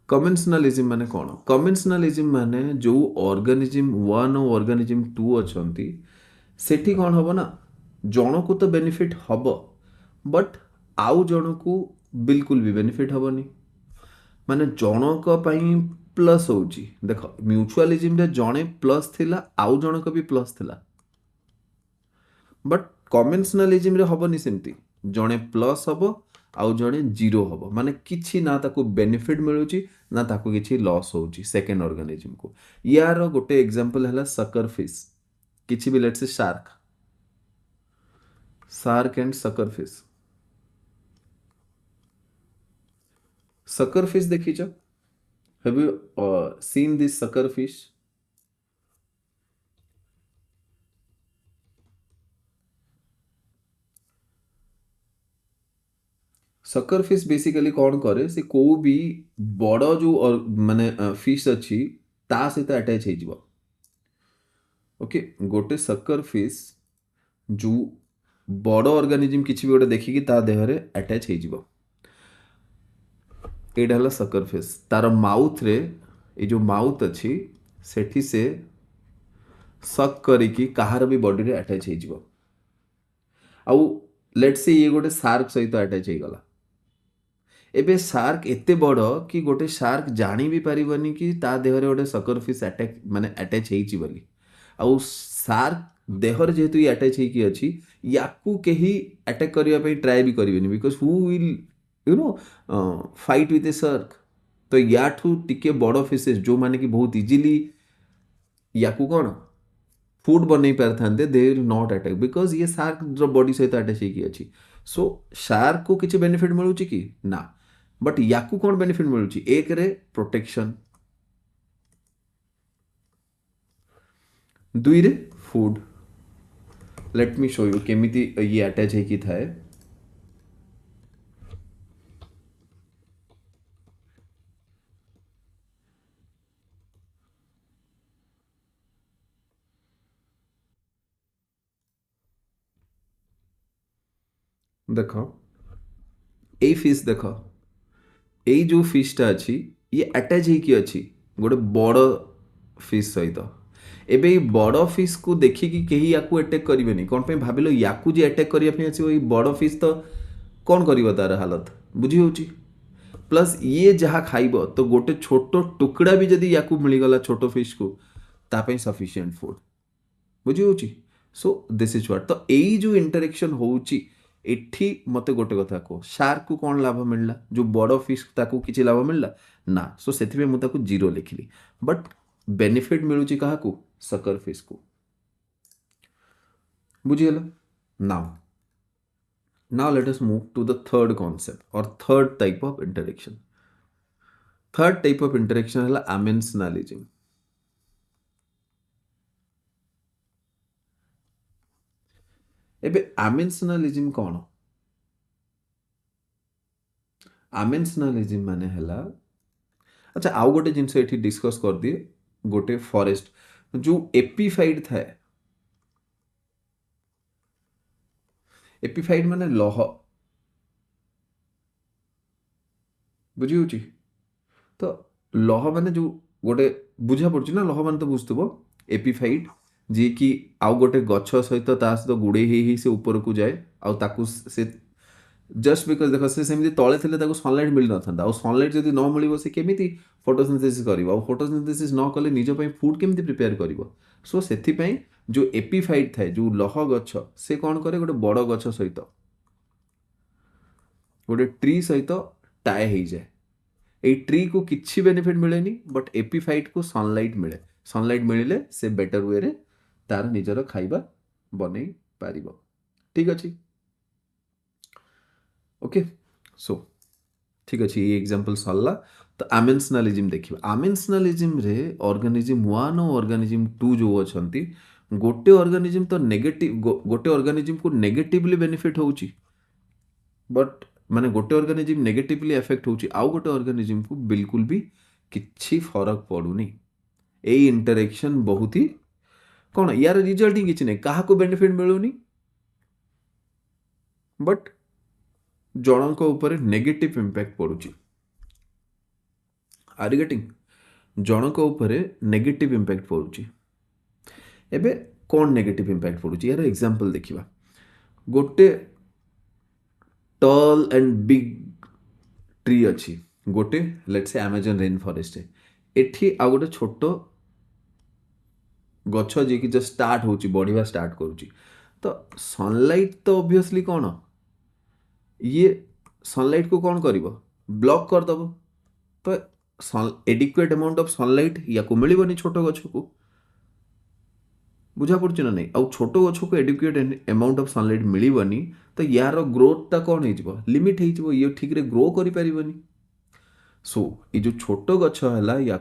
कमेन्सनालिज्म माने कौन? कमेन्सनालिज्म माने जो ऑर्गेनिज्म 1 और ऑर्गेनिज्म 2 अछंती सेठी कौन हबो ना जणको तो बेनिफिट हबो बट आउ जणको बिल्कुल भी बेनिफिट हबोनी माने जणक पई प्लस होउची देखो म्यूचुअलिज्म रे जणे प्लस थिला आउ जणक भी प्लस थिला बट कमेन्सनालिज्म रे हबोनी सेमती जणे प्लस हबो आउ जणे जीरो हबो माने किछि ना ताको बेनिफिट मिलुची ना ताको किछि लॉस होउची सेकेंड ऑर्गेनिज्म को यार गोटे एग्जांपल हला सकर फिश किछि भी let's say shark and sucker fish sucker fish देखिଛ have you seen this sucker fish sucker fish basically कौन करे से को भी बड़ जो माने फिश अच्छी ता सहित अटैच हो ओके गोटे सकर फिश जो बड़ ऑर्गेनिज्म किसी भी गोटे देखिकी ता देह रे अटैच हो एटा हला सकर फिश तार माउथ रे ए जो माउथ अच्छी सेठी से सक करिकी कहार भी बॉडी रे अटैच हो आउ लेट्स से ये गोटे शार्क सहित अटैच हो गला एबे शार्क एते बड़ कि गोटे शार्क जानी भी पारिबनी कि ता देहरे गोटे सकर फिश अटैक माने अटैच हेइची बोली आउ शार्क देहर जेहेतु ये अटैच हेइकी अछि याकू केही अटैक करिया पई ट्राई भी करिवेनी because who will you know fight with a shark तो याठू टिके बड़ फिशेस जो माने कि बहुत इजीली याकू कौन फूड बनै पारथांते they will not attack because ये शार्क बॉडी सहित अटैच हेइकी अछि सो शार्क को किछि बेनिफिट मिलुची कि ना बट याकू कौन बेनिफिट मिलुची एक रे प्रोटेक्शन दुई रे food let me show you केमिति ये अटैच है कि थाए देखो ए फिश देखो এই जो फिशटा अच्छी ये अटैच ହେଇକି ଅଛି ଗୋଟେ ବଡ଼ ଫିସ୍ ସହିତ ଏବେ ଏଇ ବଡ଼ ଫିସ୍କୁ ଦେଖିକି କେହି ୟାକୁ ଆଟାକ୍ କରିବେନି କ'ଣ ପାଇଁ ଭାବିଲ ୟାକୁ ଯେ ଆଟାକ୍ କରିବା ପାଇଁ ଆସିବ ଏଇ ବଡ଼ ଫିସ୍ ତ କ'ଣ କରିବ ତାର ହାଲତ ବୁଝି ହେଉଛି ପ୍ଲସ୍ ଇଏ ଯାହା ଖାଇବ ତ ଗୋଟେ ଛୋଟ ଟୁକୁଡ଼ା ବି ଯଦି ୟାକୁ ମିଳିଗଲା ଛୋଟ ଫିସ୍କୁ ତା ପାଇଁ ସଫିସିଏଣ୍ଟ ଫୁଡ୍ ବୁଝି ହେଉଛି ସୋ ଦିସ୍ ଇଜ୍ ହ୍ୱାଟ୍ ତ ଏଇ ଯେଉଁ ଇଣ୍ଟରାକ୍ସନ୍ ହେଉଛି ଏଠି ମତେ ଗୋଟେ କଥା କୁହ शार्क को कौन लाभ मिलला जो बड़ फिश ताकू किछि लाभ मिलला ना सो सेथिबे मु ताकू जीरो लिखिली बट बेनिफिट मिलुची काहाकू सकर फिश को बुझियला now now let us move to the third concept और third type of interaction third type of interaction हला अमेन्सनालिज्म एबे अमेन्सनालिज्म कौन अमेन्सनालिज्म माने हला अच्छा आउ गोटे जिनस एठी डिस्कस कर दिए गोटे फॉरेस्ट जो एपिफाइड थाए एपिफाइड माने लह बुझी होची तो लह माने जो गोटे बुझा पड़छ ना लह माने तो बुझतबो एपिफाइड जी कि आउ गोटे गछ सहित ता सहित गुड़े ही से ऊपर को जाए आउ ताकू से जस्ट बिकज देख से सेमती तले थिले ताकू सनलाइट मिल नथांता आउ सनलाइट जदी न मिलिबो से केमिति फोटोसिंथेसिस करिवो आउ फोटोसिंथेसिस न कले निज पई फूड केमिति प्रिपेयर करिवो सो सेथि पई जो एपिफाइट थाए जो लह गछ से कौन करे गोटे बड़ गछ सहित गोटे ट्री सहित टाए हो जाए ए ट्री को किछि बेनिफिट मिलेनी बट एपिफाइट को सनलाइट मिले सनलाइट मिले से बेटर वे रे तार निजर खाइबा बनै पारिबो ठीक अछि ओके सो ठीक अच्छे ये एग्जांपल सरला तो अमेन्सनालिज्म देखिए अमेन्सनालिज्म रे ऑर्गेनिज्म 1 और ऑर्गेनिज्म 2 जो अछंती गोटे ऑर्गेनिज्म तो नेगेटिव गोटे ऑर्गेनिज्म को नेगेटिवली बेनिफिट होउची बट माने गोटे ऑर्गेनिज्म नेगेटिवली अफेक्ट होउची आउ गोटे ऑर्गेनिज्म को बिल्कुल भी किछि फरक पड़ुनी ए इंटरेक्शन बहुत ही कौन यार रिजल्ट ही किछि नै काहा को बेनिफिट मिलुनी बट जनक ऊपर नेगेटिव इंपैक्ट पड़ुची आर यू गेटिंग? जनक उपरे नेगेटिव इम्पैक्ट पड़ुची। एबे कौन नेगेटिव इम्पैक्ट पड़ुची यार एग्जांपल देखिबा। गोटे टॉल एंड बिग ट्री अच्छी गोटे let's say Amazon rain forest एठी आ गोटे छोट गछ जे कि जस्ट स्टार्ट होची बढ़िया स्टार्ट करूची। तो सनलाइट तो ऑब्वियसली कौन ये सनलाइट को कौन करिवो ब्लॉक कर दबो। तो एडिक्वेट अमाउंट ऑफ सनलाइट या को मिलिबनी छोट गछ को बुझा पड़ुची ना नहीं। आउ छोट गछ को एडिक्वेट अमाउंट ऑफ सनलाइट मिलिबनी तो यार ग्रोथ कौन हो लिमिट हो ये ठीक रे ग्रो करि परिबनी। सो ये जो छोट गछ है या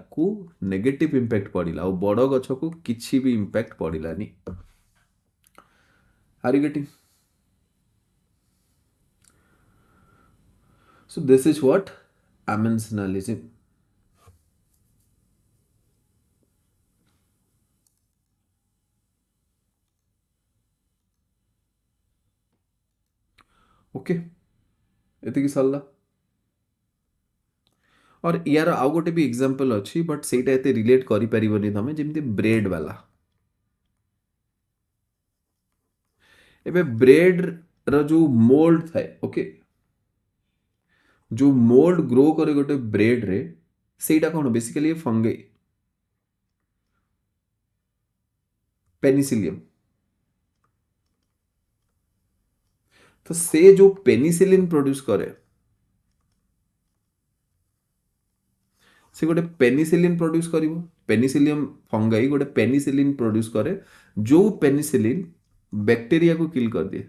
नेगेटिव इम्पैक्ट पड़िला और बड़ गछ को किसी भी इम्पैक्ट पड़िलानी। Are you getting? So this is what amensalism. Okay एतिकी सरला। और यार आउ गोटे भी एग्जांपल अच्छी बट सेटा एते रिलेट करि परिबनी तमे जेमती ब्रेड वाला। एबे ब्रेड रो जो मोल्ड थाए ओके जो मोल्ड ग्रो करे गोटे ब्रेड रे सेटा कौन बेसिकली फंगे पेनिसिलियम। तो से जो पेनिसिलिन प्रोड्यूस करे से गोटे पेनिसिलिन प्रोड्यूस करिवो। पेनिसिलियम फंगाई गोटे पेनिसिलिन प्रोड्यूस करे जो पेनिसिलिन बैक्टीरिया को किल कर दिए।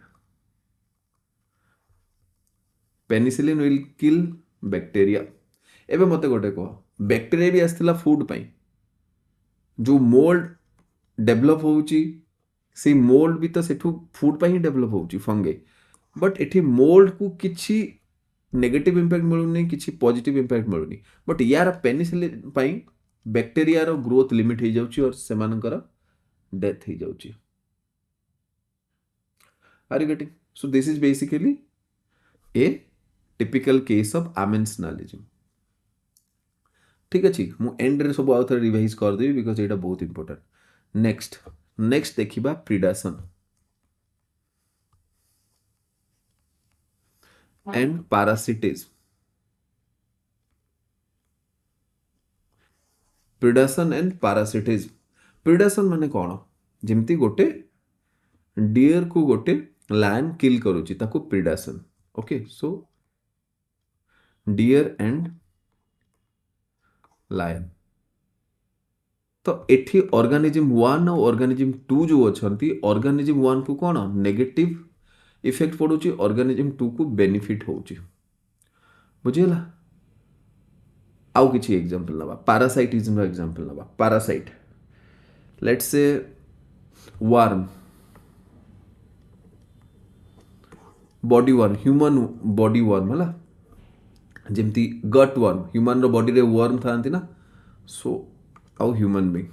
Penicillin will kill bacteria. एबे मते गोटे कह बैक्टीरिया भी आसथिला फूड पाई जो मोल्ड डेवलप होउची से मोल्ड भी तो सेठू फूड पाई डेवलप होउची फंगे बट एठी मोल्ड को किछि नेगेटिव इम्पैक्ट मिलुनी किछि पॉजिटिव इम्पैक्ट मिलुनी बट यार पेनिसिलिन पाई बैक्टीरिया रो ग्रोथ लिमिट हो जाउची और सेमानकर डेथ हो जाउची। Are you getting? So this is basically a typical case of amensalism. ठीक अच्छी मु एंड रे सब आउ थरे रिवाइज कर देबी बिकॉज़ एटा बहुत इंपोर्टेंट। नेक्स्ट देखिबा predation and parasitism. Predation and parasitism. Predation माने कौन जेमती गोटे डियर को गोटे लायन किल करूची ताको predation. Okay so deer and lion. तो एठी ऑर्गेनिज्म 1 और ऑर्गेनिज्म 2 जो अछंती ऑर्गेनिज्म 1 को कौन नेगेटिव इफेक्ट पड़ुची ऑर्गेनिज्म 2 को बेनिफिट होउची। बुझिला? आउ किछि एग्जांपल नबा पैरासाइटिज्म रो एग्जांपल नबा। Parasite let's say worm body worm human body worm हला जेमती गट वर्म ह्यूमन रो बॉडी रे वर्म थांती ना सो आउ ह्यूमन बीइंग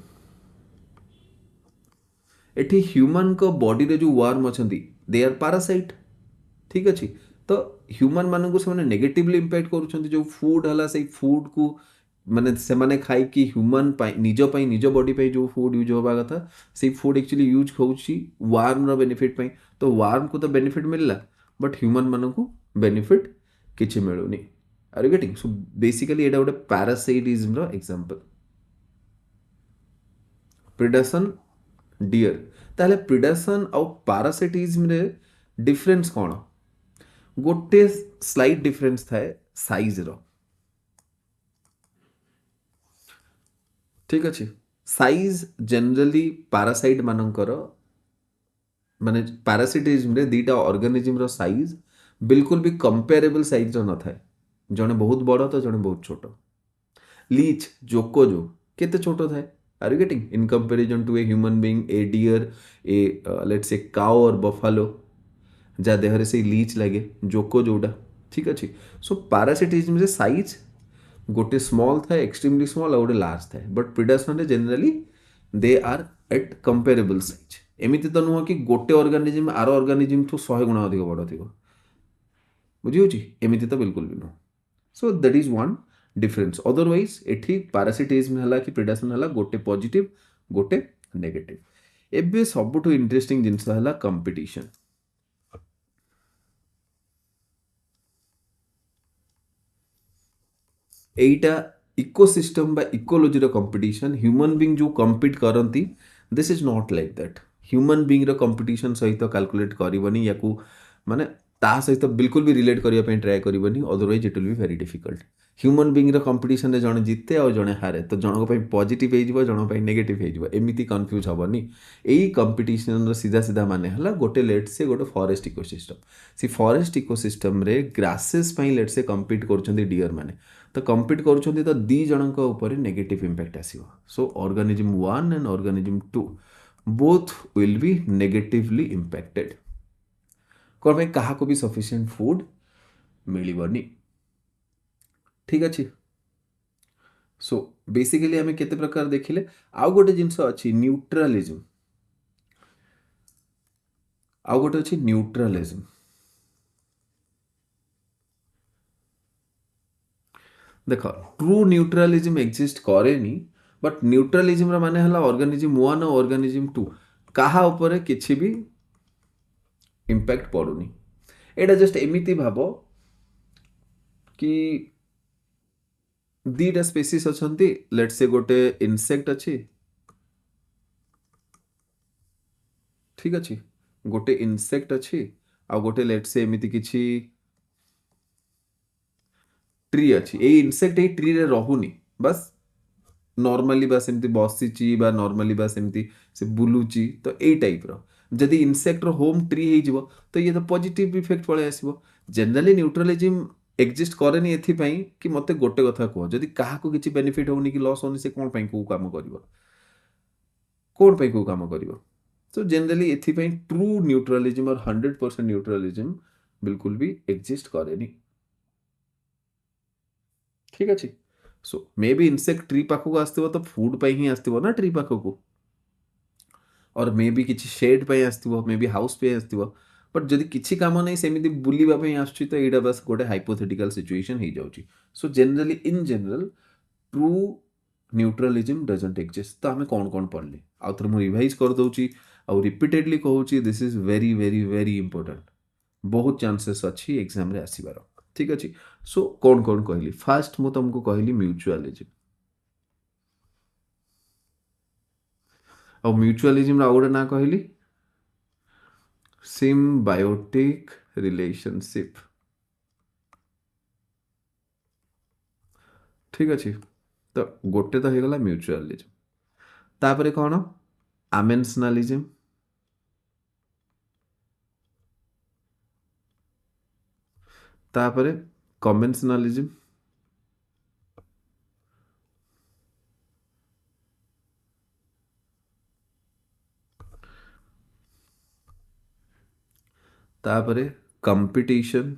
एठी ह्यूमन को बॉडी रे जो वर्म अछंती दे आर पैरासाइट। ठीक अछि तो ह्यूमन मान को से नेगेटिवली इम्पैक्ट करूछंती जो फूड हला से फूड को माने से माने खाई कि ह्यूमन पाई निज बॉडी पाई जो फूड यूज होबा कथा से फूड एक्चुअली यूज होउची वार्म रो बेनिफिट पाई। तो वार्म को तो बेनिफिट मिलला बट ह्यूमन मान को बेनिफिट किछि मिलुनी। Are you getting? So basically एटा गोटे पैरासाइटिज्म रो एग्जांपल। प्रिडेशन डियर ताले प्रिडेशन और पैरासाइटिज्म रे डिफरेंस कौन गोटे स्लाइट डिफरेंस थाए साइज रो। ठीक अच्छे साइज जनरली पैरासाइट मानकर माने पैरासिटिज्म रे दीटा ऑर्गेनिज्म रो साइज बिल्कुल भी कंपेरेबल साइज रो न थाए जने बहुत बड़ तो जने बहुत छोट। लीच जोको जो केते छोट थाए। Are you getting? In comparison to a human being a deer a let's say cow और बफालो जा देह रे से लीच लगे जोको जोटा। ठीक अच्छे सो पैरासिटिज्म रे साइज गोटे स्मॉल था एक्सट्रीमली स्मॉल और गोटे लार्ज था बट प्रिडेशन रे generally they are at comparable size. एमिति तो नुह कि गोटे ऑर्गेनिज्म आर ऑर्गेनिज्म ठू 100 गुणा अधिक बड़ थी बुझी एमिति तो बिल्कुल भी नुह। So that is one. Difference otherwise एठी पारासिटिज्म हला कि प्रिडासन हला गोटे पॉजिटिव गोटे नेगेटिव। एबे सबुठु इंटरेस्टिंग जिनस हला कंपटीशन। एइटा इकोसिस्टम बा इकोलॉजी रो कंपटीशन ह्यूमन बीइंग जो कंपीट करंती this is not like that. Human being रो कंपटीशन सहित कैलकुलेट करबनी याकू माने ता सहित बिल्कुल भी रिलेट करिया पे ट्राई करबनी otherwise it will be very difficult. Human being रो कंपटीशन रे जणे जिते और जणे हारे तो जणक पई पॉजिटिव हे जिवो जणक पई नेगेटिव हे जिवो एमिति कंफ्यूज हबनी। एई कंपटीशन रो सीधा सीधा माने हला गोटे लेट से गोटे फॉरेस्ट इकोसिस्टम सी फॉरेस्ट इकोसिस्टम रे ग्रासेस पई लेट से कंपीट करछन्ती डियर माने तो कंपीट करुछन्ती तो दी जनक ऊपर नेगेटिव इंपैक्ट आसीबो। So organism 1 and organism 2 both will be negatively impacted. कोन भाई कहा को भी सफिशिएंट फूड मिलिबनी। ठीक अछि। सो बेसिकली हमें केते प्रकार देखिले आउ गोटे जिंस अछि न्यूट्रलिज्म आउ गोटे अछि न्यूट्रलिज्म। देख ट्रू न्यूट्रलिज्म एक्जिस्ट करेनी बट न्यूट्रलिज्म रा माने हला ऑर्गेनिज्म 1 और ऑर्गेनिज्म 2 कहा ऊपर किछि भी इंपैक्ट पड़ुनी। एटा जस्ट एमिति भाबो कि दीटा स्पेसीज अछंती लेट्स से गोटे इनसेक्ट अछि ठीक अछि गोटे इनसेक्ट अछि आ गोटे लेट्स से एमिति किछि ट्री अच्छी ए इनसेक्ट ए ट्री रे रहुनी बस नॉर्मली बस एमती बसीची बा नॉर्मली बस एमती से बुलुची तो ए टाइप रो जदि इनसेक्ट रो होम ट्री हे जिवो तो ये तो पॉजिटिव इफेक्ट पळे आसीबो। जनरली न्यूट्रलिज्म एक्जिस्ट करेनी एथि पई कि मते गोटे कथा को जदि काहा को किछि बेनिफिट होनी कि लॉस होनी से कोन पई को काम करिवो कोन पई को काम करिवो। सो जनरली एथि पई ट्रू न्यूट्रलिज्म और 100% न्यूट्रलिज्म बिल्कुल भी एक्जिस्ट करेनी। ठीक अच्छे। सो मे बी इनसेक्ट ट्री पाखक आसथिबो तो फूड पे ही आसथिबो ना ट्री पाखक और मे बी किछि शेड पे आसथिबो मे बी हाउस पे आसथिबो बट जदि किछि काम नै सेमिति बुलिबा पे आछी तो एटा बस गोटे हाइपोथेटिकल सिचुएशन हे जाउची। So generally in general true neutralism doesn't exist. तो हमें कौन कौन पढ़ले आउ थर मु रिवाइज कर दउची आउ रिपीटेडली कहूची this is very very very important बहुत चांसेस अच्छी एग्जाम रे आसीबार। ठीक अच्छे। सो कौन कौन कहली फास्ट मु तुमको कहली म्यूचुअलिज्म और म्यूचुअलिज्म रा गोटे ना कहली सिम्बायोटिक रिलेशनशिप। ठीक अच्छे। तो गोटे तो होगला म्यूचुअलिज्म तापरे कौन आमेंसनालिज्म तापरे कन्वेंशनलिज्म तापरे कंपटीशन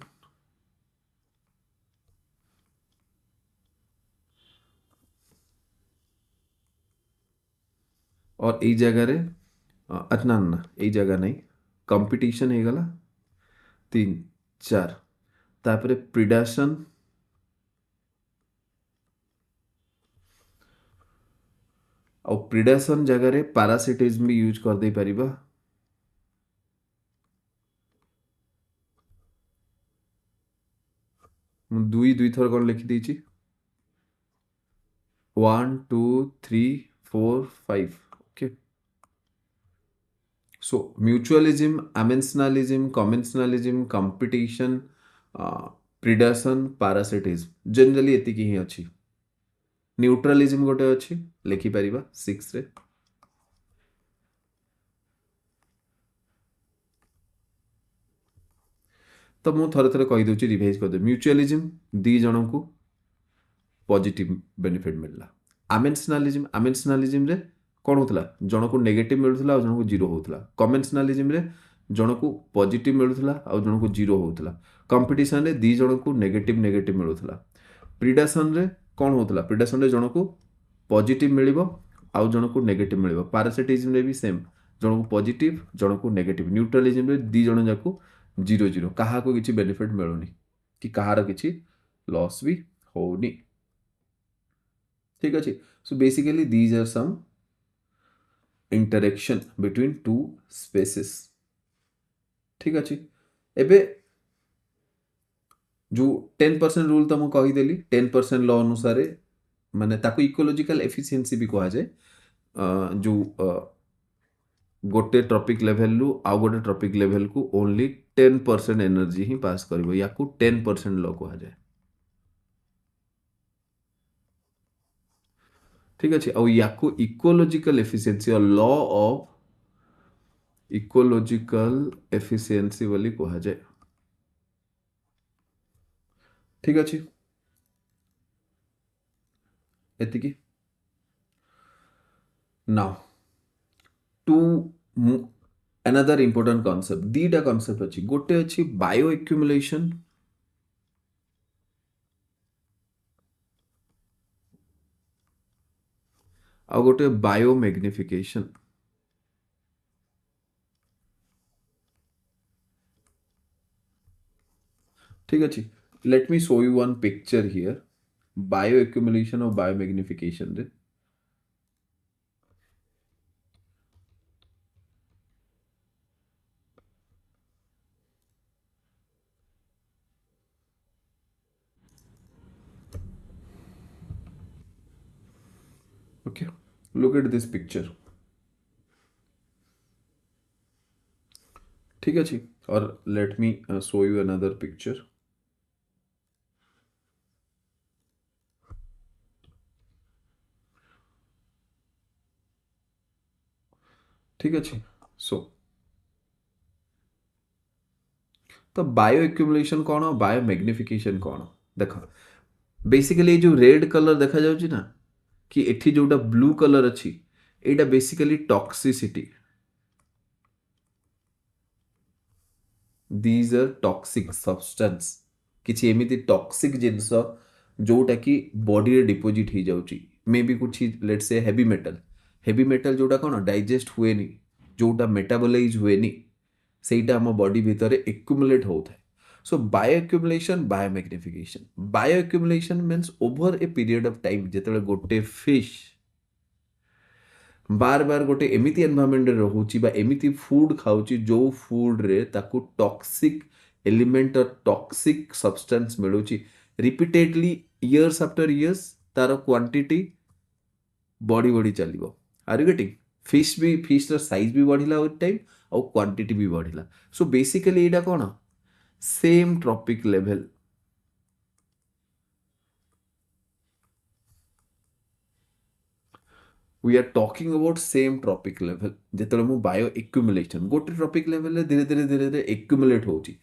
और এই জায়গারে না না এই জায়গা নাই कंपटीशन हे गला 3 4 तापरे प्रिडेशन और प्रिडेशन जगह रे पारासिटिज्म भी यूज कर दे परिबा। दुई दुई थर कौन लिखी देची 1 2 3 4 5 ओके। सो म्यूचुअलिज्म आमेंसनालिज्म कन्वेंशनलिज्म कंपटीशन प्रिडेशन पारासिटिज्म जनरली एतिकी ही अच्छी। न्यूट्रलिज्म गोटे अच्छी लिखि परिबा 6 रे। तो मु थरे थरे कहि दउची रिवाइज कर दे म्यूचुअलिज्म दी जण को पॉजिटिव बेनिफिट मिलला। आमेंसनालिज्म रे कौन होता जन को नेगेटिव मिलूला और जन को जीरो होता। कन्वेंशनलिज्म रे जन को पॉजिटिव मिलूला और जन को जीरो होता। कंपटीशन रे दी जन को नेगेटिव नेगेटिव मिलूला। प्रिडेशन रे कौन होता प्रिडेशन रे जन को पॉजिटिव मिलिबो आउ जन को नेगेटिव मिलिबो। पारासिटिज्म रे भी सेम जन को पॉजिटिव जन को नेगेटिव। न्यूट्रलिज्म रे दी जन जाको जीरो जीरो कहा को किसी बेनिफिट मिलूनी कि कहार किसी लॉस भी होनी। ठीक अच्छे। So basically these are some interaction between two species. ठीक अच्छे। एबे जो 10% रूल तो मुझे कहीदेली 10% लॉ अनुसार माने ताको इकोलॉजिकल एफिशिएंसी भी कहा जाए। जो गोटे ट्रॉपिक लेवल रु आउ गोटे ट्रॉपिक लेवल को ओनली 10% एनर्जी ही पास करिवो या को 10% लॉ कहा जाए। ठीक अच्छे। आउ या को इकोलॉजिकल एफिशिएंसी और लॉ ऑफ इकोलॉजिकल एफिशिएंसी बोली कहा जाए। ठीक अच्छे। एतिकी now to another important concept दीटा concept अच्छी गोटे अच्छी बायो एक्यूमुलेशन आ गोटे बायो मैग्निफिकेशन। ठीक अच्छे। Let me show you one picture here bio accumulation और बायो मैग्निफिकेशन रे। Okay, look at this picture। ठीक अच्छे। और let me show you another picture. ठीक अच्छे। सो तो बायो एक्यूमुलेशन कौन बायो मैग्निफिकेशन कौन देख बेसिकली जो रेड कलर देखा जाउची ना कि एठी जोटा ब्लू कलर अच्छी एटा basically toxicity. These are toxic substance किसी एमिति टॉक्सिक जिनस जोटा कि बॉडी रे डिपोजिट हो जाउची मे बी कुछ लेट से हेवी मेटल जोटा कौन डाइजेस्ट हुए नहीं जोटा मेटाबोलाइज हुए नहीं सेटा आम बॉडी भितर एक्युमुलेट होता है। So bio accumulation bio magnification bio accumulation means over a period of time जेते गोटे फिश बार बार गोटे एमिति एनवायरमेंट रोची बा एमिति फूड खाऊची जो फूड रे ताकू टॉक्सिक एलिमेंट और टॉक्सिक सब्सटेंस मिलूची रिपीटेडली इयर्स आफ्टर इयर्स तार क्वांटिटी बॉडी बॉडी चलिबो। आर यू गेटिंग फिश र साइज भी बढ़िला विथ टाइम और क्वांटिटी भी बढ़िला। सो बेसिकली एटा कोन same trophic level we are talking about same trophic level जेतले मु बायो एक्युमुलेशन गोटे ट्रॉपिक लेवल धीरे धीरे धीरे धीरे एक्युमुलेट होची।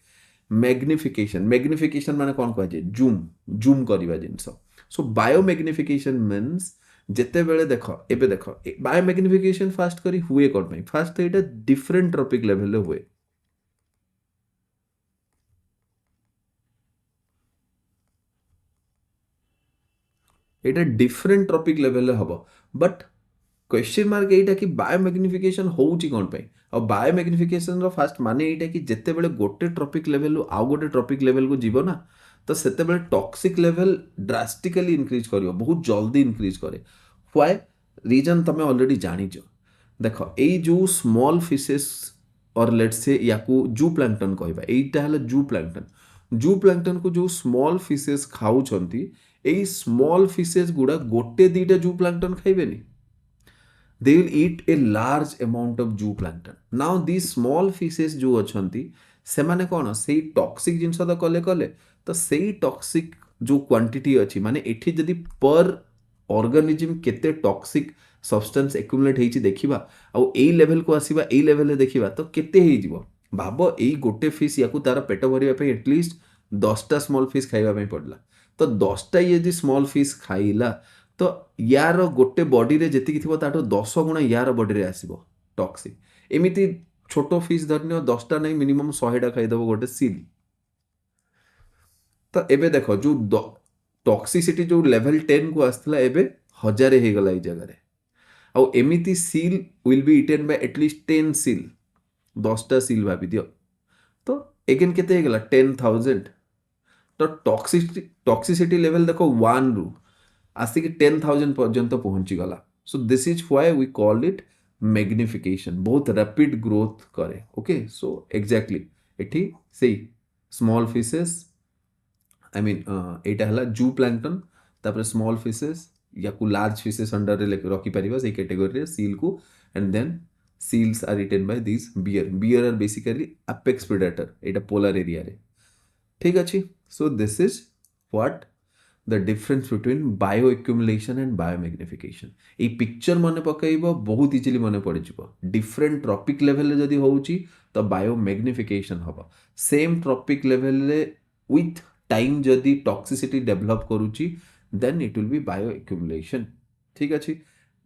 मैग्निफिकेशन माने कौन कह जूम करवा जिनस। सो बायो मैग्निफिकेशन मीन्स जेते बेले देख एबे देख बायो मैग्निफिकेशन फास्ट करी हुए कौन पे फास्ट तो एटा डिफरेंट ट्रॉपिक लेवल हुए। एटा डिफरेंट ट्रॉपिक लेवल हम बट क्वेश्चन मार्क एटा कि बायो मैग्निफिकेशन होउची कौन पे और बायो मैग्निफिकेशन रो फास्ट माने एटा कि जेते बेले गोटे ट्रॉपिक लेवल आउ गोटे ट्रॉपिक लेवल को जीवो ना तो सेते बेले टॉक्सिक लेवल ड्रास्टिकली इंक्रीज करियो बहुत जल्दी इंक्रीज करे। व्हाई रीजन तमे ऑलरेडी जानी जो देख ए जो स्मॉल फिशेस और लेट्स से याकू जू प्लैंकटन कहबा एटा हला जू प्लैंकटन को जो स्मॉल फिशेस खाउछंती ए स्मॉल फिशेस गुडा गोटे दीटा जू plankton खाइबेनी they will eat a large amount of zooplankton। now these small fishes जो अच्छंती सेमाने कौन से टॉक्सिक जिनस तो कले कले तो से टॉक्सिक जो क्वांटिटी अच्छी माने एठी जदि पर ऑर्गेनिज्म केते टॉक्सिक सब्सटेंस एक्युमुलेट हेची देखिबा आ एई लेवल को आसीबा एई लेवल रे देखिबा तो केते हेई जिवो भाबो एई गोटे फिश याकू तार पेट भरिया पे एटलीस्ट 10टा स्मॉल फिश खाइबा पे पड़ला तो 10टा यदि स्मॉल फिश खाइला तो यार गोटे बॉडी रे जेतिकी थिबो ताठो 10 गुणा यार बॉडी रे आसीबो टॉक्सिक एमिति छोटो फिश धरनियो 10टा नहीं मिनिमम 100टा खाइदबो गोटे सील। तो एबे देखो जो टॉक्सिसिटी जो लेवल 10 को आस्तला एबे 1000 हे गला ई जगह रे आ एमिति seal will be eaten by at least 10 seal 10टा सील भाबी दियो तो अगेन केते हे गला 10,000 तो टॉक्सिसिटी लेवल देखो 1 रु आसिक 10,000 पर्यंत पहुंची गला. So this is why we call it magnification. बहुत रैपिड ग्रोथ करे. ओके, सो एग्जैक्टली एठी सेई स्मॉल फिशेस, आई मीन एटा हला जू प्लांक्टन, तापर स्मॉल फिशेस या को लार्ज फिशेस अंडर रे रखी परिबा से कैटेगरी रे सील को. And then seals are eaten by these bear. Bear are basically apex predator. Etah polar area रे. ठीक अच्छी. सो this is what the difference between bio accumulation and bio magnification. ये picture मन पकईब बहुत इजिली मन पड़ डिफरेंट ट्रॉपिक लेवल जदि होउची तो बायो मैग्निफिकेशन हम. Same trophic level with time जदि टॉक्सिसिटी डेवलप करुची then it will be bioaccumulation. ठीक अच्छी,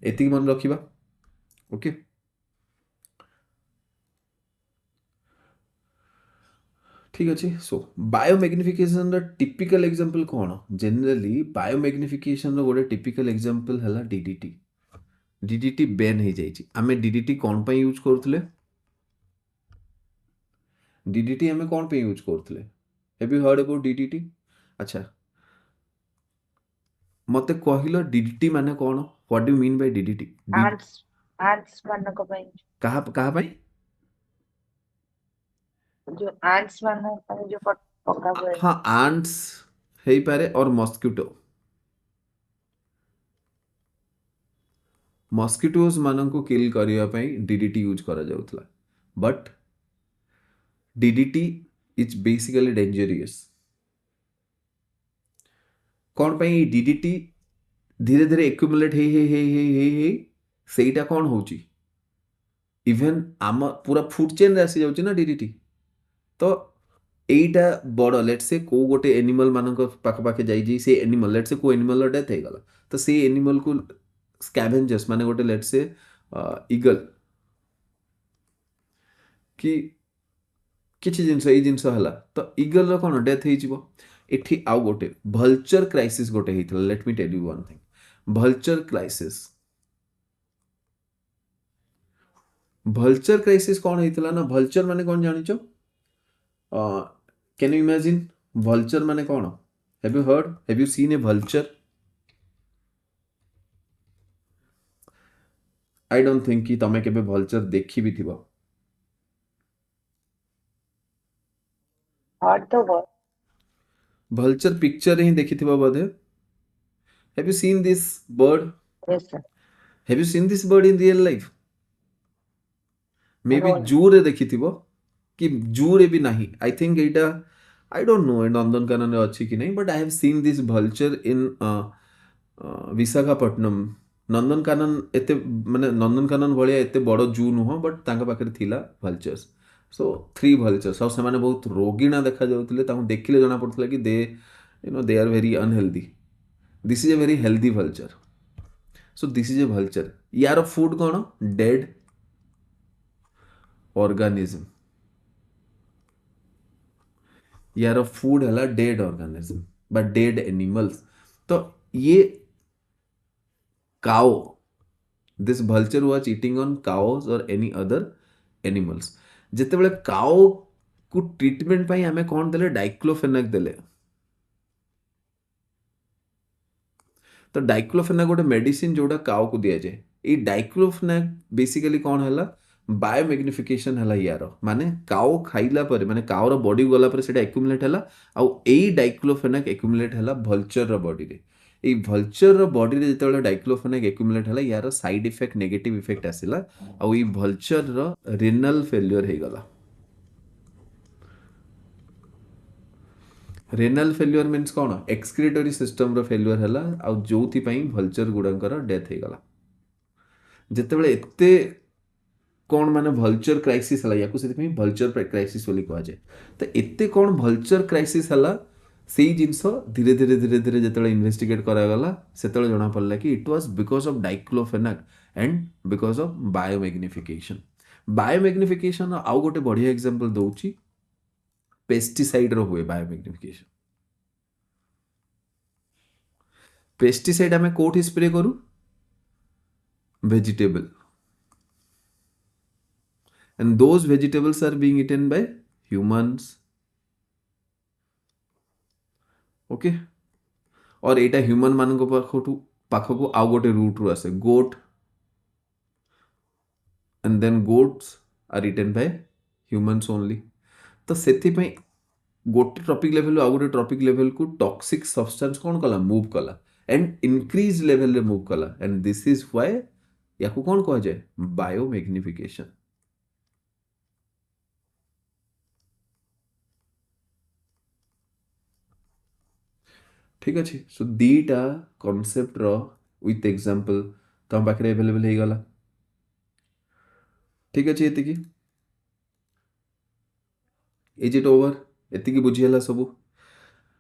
एति मन रखिबा. ओके, ठीक अच्छे. सो बायोमैग्निफिकेशन टिपिकल एग्जांपल कौन? जनरली बायोमैग्निफिकेशन गोटे टिपिकल एग्जांपल है डीडीटी. डीडीटी बैन हो जाइए. आम डीडीटी कौन पे यूज करथले? डीडीटी आम कौन पे यूज करथले? Have you heard about DDT? अच्छा, मते कहलो डीडीटी माने कौन? What do you mean by DDT? Ants ମାନଙ୍କ ପାଇଁ कहा कहा ପାଇଁ? जो आंट्स ମାନଙ୍କ ପାଇଁ जो पका हुए. हाँ, आंट्स हेई पारे और मस्किटो. मस्किटोज मानक किल करने डीडीटी यूज करा जाउथला. But DDT is basically dangerous. कौन पाई डीडीटी धीरे धीरे एक्युमुलेट हे सेटा कौन होची? इवन आम पूरा फूड चेन रे आसी जाउची ना डीडीटी. तो एटा बड़ लेट से को गोटे एनिमल मानक पाख पाखे जाई से एनिमल लेट से को एनिमल डेथ हे गला तो से एनिमल को स्कैवेंजर्स माने गोटे लेट से ईगल कि किछि जिंस ए जिंस हला तो ईगल रो कोन डेथ हे जिवो. एठी आउ गोटे भल्चर क्राइसिस गोटे हेतला. Let me tell you one thing. Vulture crisis कौन हेतला ना? भल्चर माने कौन जानिचो? कैन यू इमेजिन भल्चर माने कौन? Have you heard, have you seen a vulture? I don't think कि तमे केबे भल्चर देखि भी थिबो. हर्ड तो बहुत. भल्चर पिक्चर ही देखि थिबो बोधे. Have you seen this bird? Yes sir. Have you seen this bird in real life? May be No. जू रे देखि थिबो कि जू रे भी नहीं. I think Etah I don't know Nandankanan रे अछि कि नहीं, but I have seen this vulture in Visakhapatnam. Nandankanan एते माने नंदनकानन भलिया एते बड़ जू नुह, बट तांका पाखरे थिला भल्चर्स. सो 3 भल्चर्स और से बहुत रोगिणा देखा जाउतले. तांको देखिले जଣା पड़थला कि they are very unhealthy. This is a very healthy vulture. So this is a vulture. यार फूड कौन? Dead organism. यार फूड है dead organism but dead animals. तो ये cow, this vulture was eating on cows और any other animals. जेतेबेले cow को treatment पाई हमें कौन देले? डाइक्लोफेनाक देले. तो डाइक्लोफेनाक गोटे मेडिसिन जोड़ा काओ को दिया जाए. ये डाइक्लोफेनाक बेसिकली कौन है? बायोमैग्निफिकेशन है यार. माने काओ खाइला पर माने काओर बॉडी गला पर सेटा एक्युमुलेट हला आउ एई डाइक्लोफेनाक एक्युमुलेट हला भल्चर रो बॉडी रे. ए भल्चर रो बॉडी रे जेतेबेले डाइक्लोफेनाक एक्युमुलेट हला यार साइड इफेक्ट नेगेटिव इफेक्ट आसिला आउ ए भल्चर रो रिनल फेल्योर हे गला. रेनाल फेल्योर मीन्स कौन? एक्सक्रीटरी सिस्टम रो फेल्योर हला आउ जोथि पई भल्चर गुडंकर डेथ हे गला. जेतेबेले एते कौन माने भल्चर क्राइसिस हला याकु सेति पई भल्चर क्राइसिस बोली कहा जाए. तो एते कौन भल्चर क्राइसिस हला सेई जिंस धीरे धीरे धीरे धीरे जेतेबेले इन्वेस्टिगेट करा गला सेतेबेले जणा पड़ला कि it was because of diclofenac and because of biomagnification. Biomagnification आउ गोटे बढ़िया एग्जांपल दउची. पेस्टिसाइड रो हुए बायोमैग्निफिकेशन. पेस्टिसाइड आमे कोठी स्प्रे करू? Vegetable. And those vegetables are being eaten by humans. Okay, और एटा ह्यूमन मानक पाखकु आउ गोटे रूट रु आसे goat and then goats are eaten by humans only. तो सेति पई गोटे ट्रॉपिक लेवल आउ गोटे ट्रॉपिक लेवल को टॉक्सिक सब्सटेंस कौन कला मूव कला एंड इंक्रीज लेवल रे मूव कला एंड दिस इज व्हाई याकू कौन कह जाए बायोमैग्निफिकेशन। ठीक अच्छे सो दीटा कॉन्सेप्ट रो विथ एग्जांपल तम पाखरे अवेलेबल हे गला। ठीक अच्छे एतिकी इज इट ओवर एतिकी बुझी हला सब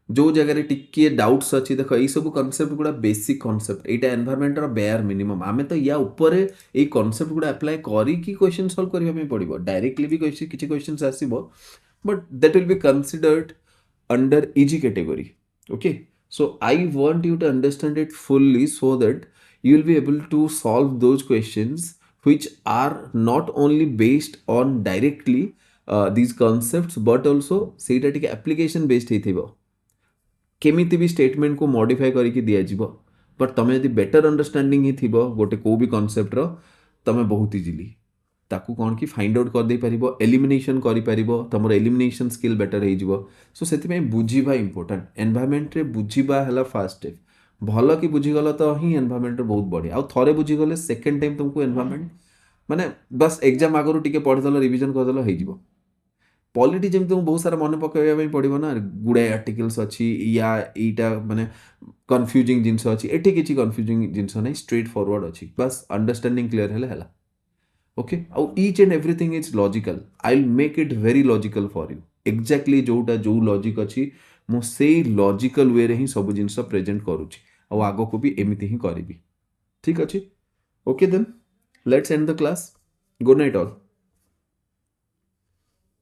जो जगह टिके डाउट्स अच्छी देख यही सब कॉन्सेप्ट गुड़ा बेसिक कॉन्सेप्ट एटा एनवायरनमेंट रो बेयर मिनिमम आमे तो या ऊपर ए कॉन्सेप्ट गुड़ा अप्लाई करी कि क्वेश्चन सॉल्व करबा में पड़िबो डायरेक्टली भी किछि क्वेश्चंस आसीबो but that will be considered under easy category. Okay so I want you to understand it fully so that you will be able to solve those questions which are not only based on directly these concepts but also सेटा टिके application based हेथिबो केमिति भी statement को modify करके दिया जीवो but तमे यदि बेटर अंडरस्टैंडिंग ही थिबो गोटे को भी कांसेप्ट रो तमे बहुत इजीली ताकू कौन कि फाइंड आउट कर दे परिबो एलिमिनेशन करि परिबो तमर एलिमिनेशन स्किल बेटर हे जीवो। सो सेति में बुझीबा इंपोर्टेंट एनवायरनमेंट रे बुझीबा हला फर्स्ट स्टेप भलो कि बुझी गलो तो ही एनवायरनमेंट रे बहुत बढ़िया आ थरे बुझी गले सेकंड टाइम तुमको एनवायरनमेंट माने बस एग्जाम आगरो टिके पढ़ दलो रिवीजन कर दलो हे जीवो। पॉलिटी जमी तुमको बहुत सारा मन पकड़ पड़ो ना गुड़ाए आर्टिकल्स अच्छी या यीटा माने कन्फ्यूजिंग जिनस अच्छी एटी किसी कन्फ्यूजिंग जिनस ना स्ट्रेट फॉरवर्ड अच्छी बस अंडरस्टैंडिंग क्लियर है ओके आउ each and everything is logical I will make it very logical for you exactly जोटा जो लॉजिक अच्छी मु से लॉजिकल वे रे ही सब जिनस प्रेजेंट करूची आउ आगो को भी एमिति ही करिबी। ठीक अच्छे okay then let's end the class good night all.